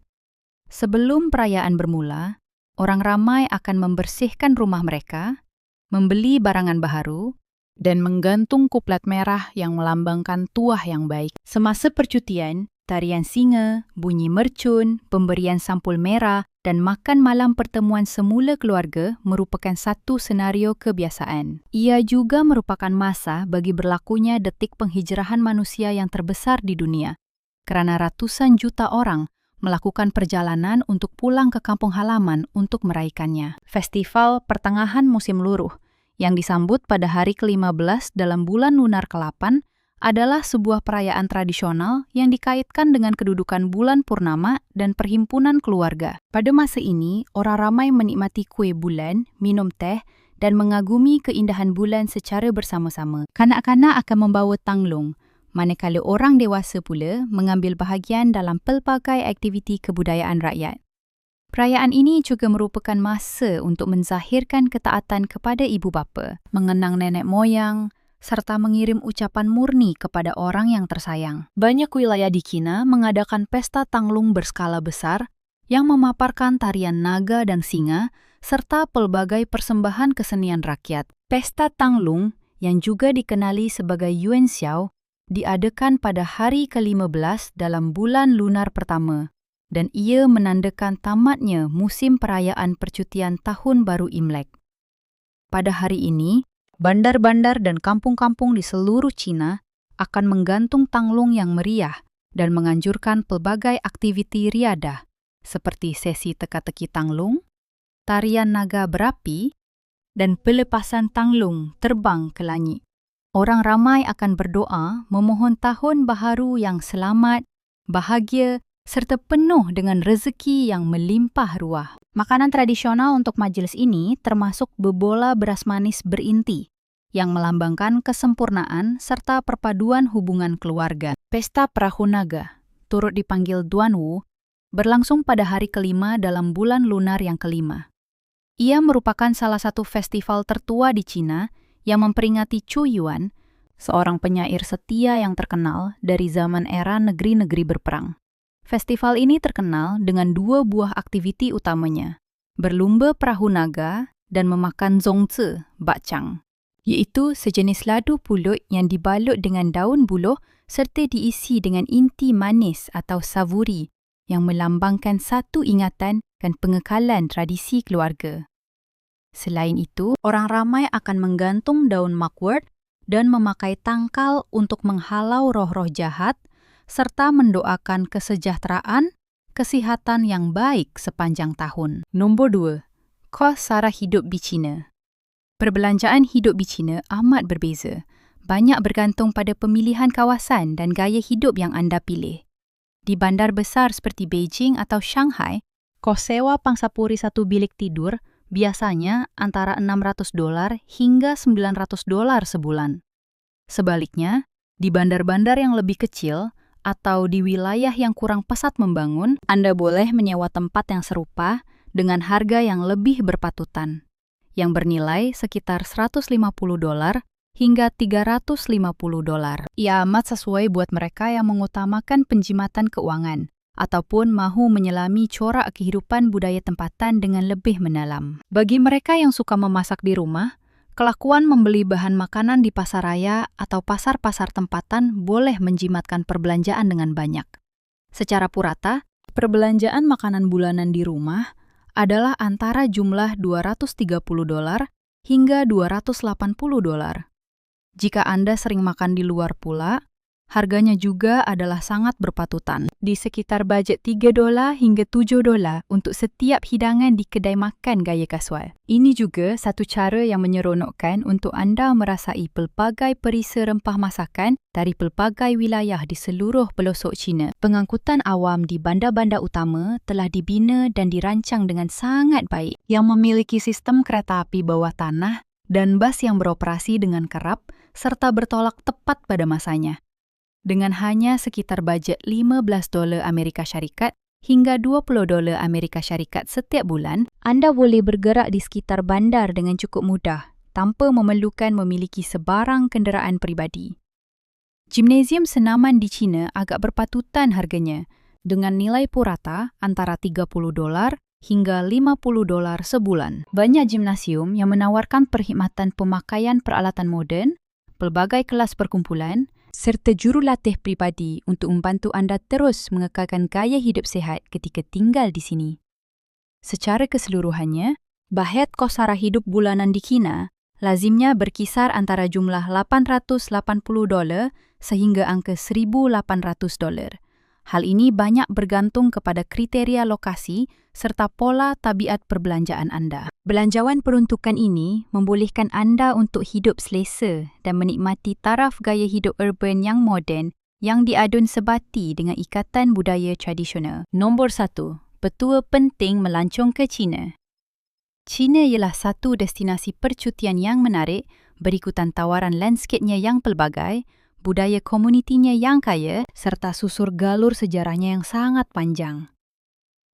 Sebelum perayaan bermula, orang ramai akan membersihkan rumah mereka, membeli barangan baharu, dan menggantung kuplet merah yang melambangkan tuah yang baik. Semasa percutian, tarian singa, bunyi mercun, pemberian sampul merah, dan makan malam pertemuan semula keluarga merupakan satu senario kebiasaan. Ia juga merupakan masa bagi berlakunya detik penghijrahan manusia yang terbesar di dunia, kerana ratusan juta orang melakukan perjalanan untuk pulang ke kampung halaman untuk meraihkannya. Festival Pertengahan Musim Luruh yang disambut pada hari ke-15 dalam bulan lunar ke-8 adalah sebuah perayaan tradisional yang dikaitkan dengan kedudukan bulan purnama dan perhimpunan keluarga. Pada masa ini, orang ramai menikmati kuih bulan, minum teh, dan mengagumi keindahan bulan secara bersama-sama. Kanak-kanak akan membawa tanglung, manakala orang dewasa pula mengambil bahagian dalam pelbagai aktiviti kebudayaan rakyat. Perayaan ini juga merupakan masa untuk menzahirkan ketaatan kepada ibu bapa, mengenang nenek moyang, serta mengirim ucapan murni kepada orang yang tersayang. Banyak wilayah di China mengadakan pesta tanglung berskala besar yang memaparkan tarian naga dan singa serta pelbagai persembahan kesenian rakyat. Pesta tanglung yang juga dikenali sebagai Yuan Xiao diadakan pada hari ke-15 dalam bulan lunar pertama dan ia menandakan tamatnya musim perayaan percutian Tahun Baru Imlek. Pada hari ini, bandar-bandar dan kampung-kampung di seluruh China akan menggantung tanglung yang meriah dan menganjurkan pelbagai aktiviti riadah seperti sesi teka-teki tanglung, tarian naga berapi, dan pelepasan tanglung terbang ke langit. Orang ramai akan berdoa memohon tahun baharu yang selamat, bahagia, serta penuh dengan rezeki yang melimpah ruah. Makanan tradisional untuk majlis ini termasuk bebola beras manis berinti, yang melambangkan kesempurnaan serta perpaduan hubungan keluarga. Pesta Perahu Naga, turut dipanggil Duanwu, berlangsung pada hari ke-5 dalam bulan lunar yang ke-5. Ia merupakan salah satu festival tertua di China yang memperingati Chu Yuan, seorang penyair setia yang terkenal dari zaman era negeri-negeri berperang. Festival ini terkenal dengan dua buah aktiviti utamanya, berlumba perahu naga dan memakan zongzi, bakcang, iaitu sejenis ladu pulut yang dibalut dengan daun buluh serta diisi dengan inti manis atau savuri yang melambangkan satu ingatan dan pengekalan tradisi keluarga. Selain itu, orang ramai akan menggantung daun mugwort dan memakai tangkal untuk menghalau roh-roh jahat serta mendoakan kesejahteraan, kesihatan yang baik sepanjang tahun. Nombor 2. Kos sara hidup di China. Perbelanjaan hidup di China amat berbeza. Banyak bergantung pada pemilihan kawasan dan gaya hidup yang anda pilih. Di bandar besar seperti Beijing atau Shanghai, kos sewa pangsapuri satu bilik tidur biasanya antara $600 hingga $900 sebulan. Sebaliknya, di bandar-bandar yang lebih kecil atau di wilayah yang kurang pesat membangun, Anda boleh menyewa tempat yang serupa dengan harga yang lebih berpatutan, yang bernilai sekitar $150 hingga $350. Ia amat sesuai buat mereka yang mengutamakan penjimatan keuangan ataupun mahu menyelami corak kehidupan budaya tempatan dengan lebih mendalam. Bagi mereka yang suka memasak di rumah, kelakuan membeli bahan makanan di pasar raya atau pasar-pasar tempatan boleh menjimatkan perbelanjaan dengan banyak. Secara purata, perbelanjaan makanan bulanan di rumah adalah antara jumlah $230 hingga $280. Jika Anda sering makan di luar pula, Harganya juga adalah sangat berpatutan, di sekitar bajet $3 hingga $7 untuk setiap hidangan di kedai makan gaya kasual. Ini juga satu cara yang menyeronokkan untuk anda merasai pelbagai perisa rempah masakan dari pelbagai wilayah di seluruh pelosok China. Pengangkutan awam di bandar-bandar utama telah dibina dan dirancang dengan sangat baik, yang memiliki sistem kereta api bawah tanah dan bas yang beroperasi dengan kerap serta bertolak tepat pada masanya. Dengan hanya sekitar bajet $15 Amerika Syarikat hingga $20 Amerika Syarikat setiap bulan, anda boleh bergerak di sekitar bandar dengan cukup mudah tanpa memerlukan memiliki sebarang kenderaan peribadi. Gimnasium senaman di China agak berpatutan harganya, dengan nilai purata antara $30 hingga $50 sebulan. Banyak gimnasium yang menawarkan perkhidmatan pemakaian peralatan moden, pelbagai kelas perkumpulan, serta jurulatih pribadi untuk membantu anda terus mengekalkan gaya hidup sihat ketika tinggal di sini. Secara keseluruhannya, bajet kos sara hidup bulanan di China lazimnya berkisar antara jumlah $880 sehingga angka $1,800. Hal ini banyak bergantung kepada kriteria lokasi serta pola tabiat perbelanjaan anda. Belanjawan peruntukan ini membolehkan anda untuk hidup selesa dan menikmati taraf gaya hidup urban yang moden yang diadun sebati dengan ikatan budaya tradisional. Nombor 1. Petua penting melancong ke China. China ialah satu destinasi percutian yang menarik berikutan tawaran lanskapnya yang pelbagai, budaya komunitinya yang kaya, serta susur galur sejarahnya yang sangat panjang.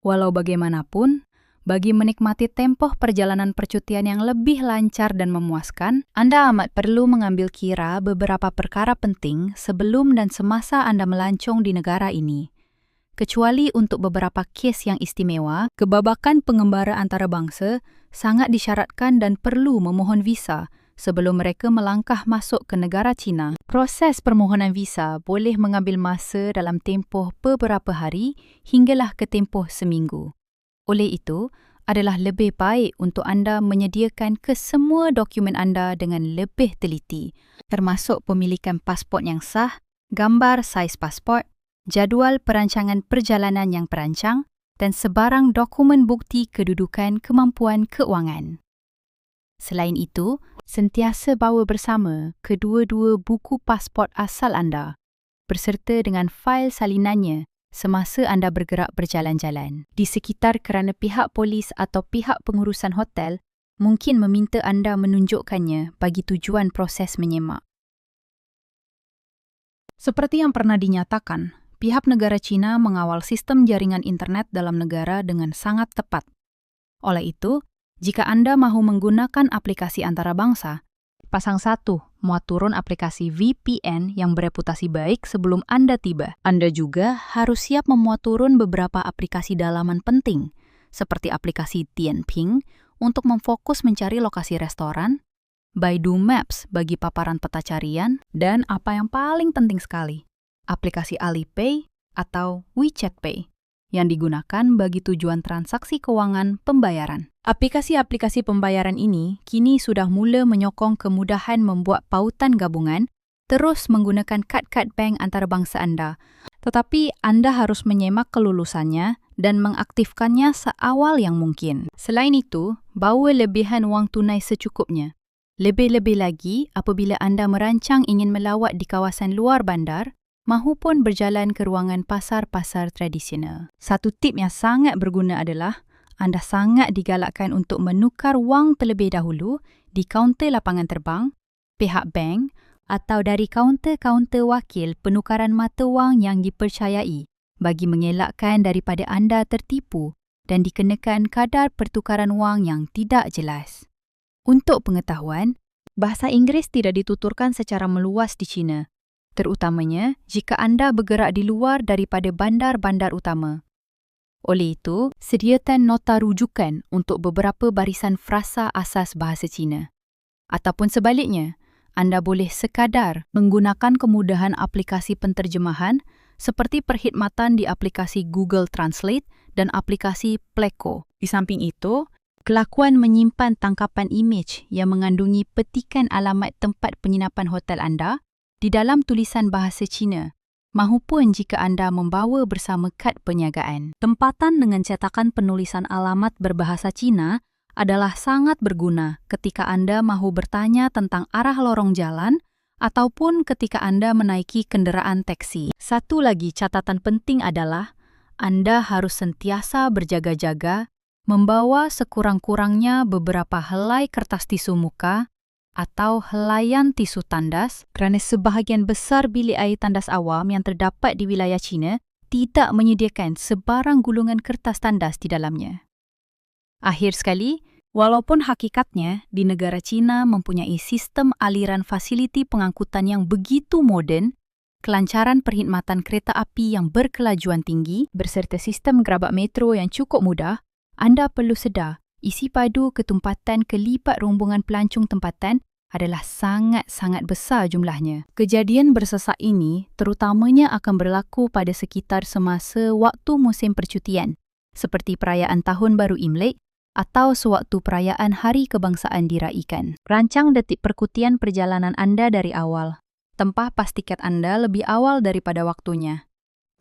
Walau bagaimanapun, bagi menikmati tempoh perjalanan percutian yang lebih lancar dan memuaskan, anda amat perlu mengambil kira beberapa perkara penting sebelum dan semasa anda melancong di negara ini. Kecuali untuk beberapa kes yang istimewa, kebabakan pengembara antarabangsa sangat disyaratkan dan perlu memohon visa sebelum mereka melangkah masuk ke negara China. Proses permohonan visa boleh mengambil masa dalam tempoh beberapa hari hinggalah ke tempoh seminggu. Oleh itu, adalah lebih baik untuk anda menyediakan kesemua dokumen anda dengan lebih teliti, termasuk pemilikan pasport yang sah, gambar saiz pasport, jadual perancangan perjalanan yang perancang, dan sebarang dokumen bukti kedudukan kemampuan keuangan. Selain itu, sentiasa bawa bersama kedua-dua buku pasport asal anda, berserta dengan fail salinannya semasa anda bergerak berjalan-jalan. Di sekitar kerana pihak polis atau pihak pengurusan hotel mungkin meminta anda menunjukkannya bagi tujuan proses menyemak. Seperti yang pernah dinyatakan, pihak negara China mengawal sistem jaringan internet dalam negara dengan sangat tepat. Oleh itu, jika anda mahu menggunakan aplikasi antarabangsa, pasang 1, muat turun aplikasi VPN yang bereputasi baik sebelum anda tiba. Anda juga harus siap memuat turun beberapa aplikasi dalaman penting, seperti aplikasi Tianping untuk memfokus mencari lokasi restoran, Baidu Maps bagi paparan peta carian, dan apa yang paling penting sekali, aplikasi Alipay atau WeChat Pay yang digunakan bagi tujuan transaksi keuangan pembayaran. Aplikasi-aplikasi pembayaran ini kini sudah mula menyokong kemudahan membuat pautan gabungan terus menggunakan kad-kad bank antarabangsa anda, tetapi anda harus menyemak kelulusannya dan mengaktifkannya seawal yang mungkin. Selain itu, bawa lebihan wang tunai secukupnya. Lebih-lebih lagi apabila anda merancang ingin melawat di kawasan luar bandar mahupun berjalan ke ruangan pasar-pasar tradisional. Satu tip yang sangat berguna adalah anda sangat digalakkan untuk menukar wang terlebih dahulu di kaunter lapangan terbang, pihak bank atau dari kaunter-kaunter wakil penukaran mata wang yang dipercayai bagi mengelakkan daripada anda tertipu dan dikenakan kadar pertukaran wang yang tidak jelas. Untuk pengetahuan, bahasa Inggeris tidak dituturkan secara meluas di China, terutamanya jika anda bergerak di luar daripada bandar-bandar utama. Oleh itu, sediakan nota rujukan untuk beberapa barisan frasa asas bahasa Cina. Ataupun sebaliknya, anda boleh sekadar menggunakan kemudahan aplikasi penterjemahan seperti perkhidmatan di aplikasi Google Translate dan aplikasi Pleco. Di samping itu, kelakuan menyimpan tangkapan imej yang mengandungi petikan alamat tempat penginapan hotel anda di dalam tulisan bahasa Cina, mahupun jika anda membawa bersama kad perniagaan. Tempatan dengan cetakan penulisan alamat berbahasa Cina adalah sangat berguna ketika anda mahu bertanya tentang arah lorong jalan ataupun ketika anda menaiki kenderaan taksi. Satu lagi catatan penting adalah anda harus sentiasa berjaga-jaga membawa sekurang-kurangnya beberapa helai kertas tisu muka atau helaian tisu tandas kerana sebahagian besar bilik air tandas awam yang terdapat di wilayah China tidak menyediakan sebarang gulungan kertas tandas di dalamnya. Akhir sekali, walaupun hakikatnya di negara China mempunyai sistem aliran fasiliti pengangkutan yang begitu moden, kelancaran perkhidmatan kereta api yang berkelajuan tinggi berserta sistem gerabak metro yang cukup mudah, anda perlu sedar isi padu ketumpatan kelipat rombongan pelancong tempatan adalah sangat-sangat besar jumlahnya. Kejadian bersesak ini terutamanya akan berlaku pada sekitar semasa waktu musim percutian, seperti perayaan Tahun Baru Imlek atau sewaktu perayaan Hari Kebangsaan diraikan. Rancang detik perkutian perjalanan anda dari awal. Tempah pas tiket anda lebih awal daripada waktunya.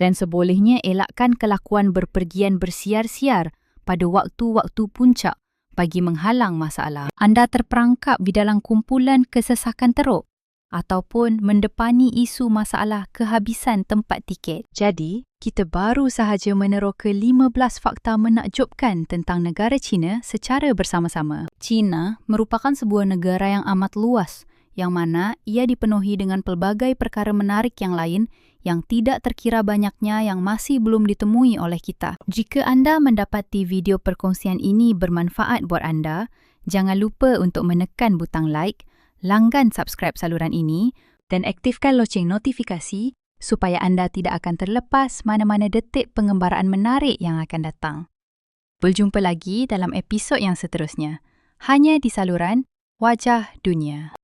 Dan sebolehnya elakkan kelakuan berpergian bersiar-siar pada waktu-waktu puncak bagi menghalang masalah. Anda terperangkap di dalam kumpulan kesesakan teruk ataupun mendepani isu masalah kehabisan tempat tiket. Jadi, kita baru sahaja meneroka 15 fakta menakjubkan tentang negara China secara bersama-sama. China merupakan sebuah negara yang amat luas, yang mana ia dipenuhi dengan pelbagai perkara menarik yang lain yang tidak terkira banyaknya yang masih belum ditemui oleh kita. Jika anda mendapati video perkongsian ini bermanfaat buat anda, jangan lupa untuk menekan butang like, langgan subscribe saluran ini dan aktifkan loceng notifikasi supaya anda tidak akan terlepas mana-mana detik pengembaraan menarik yang akan datang. Berjumpa lagi dalam episod yang seterusnya, hanya di saluran Wajah Dunia.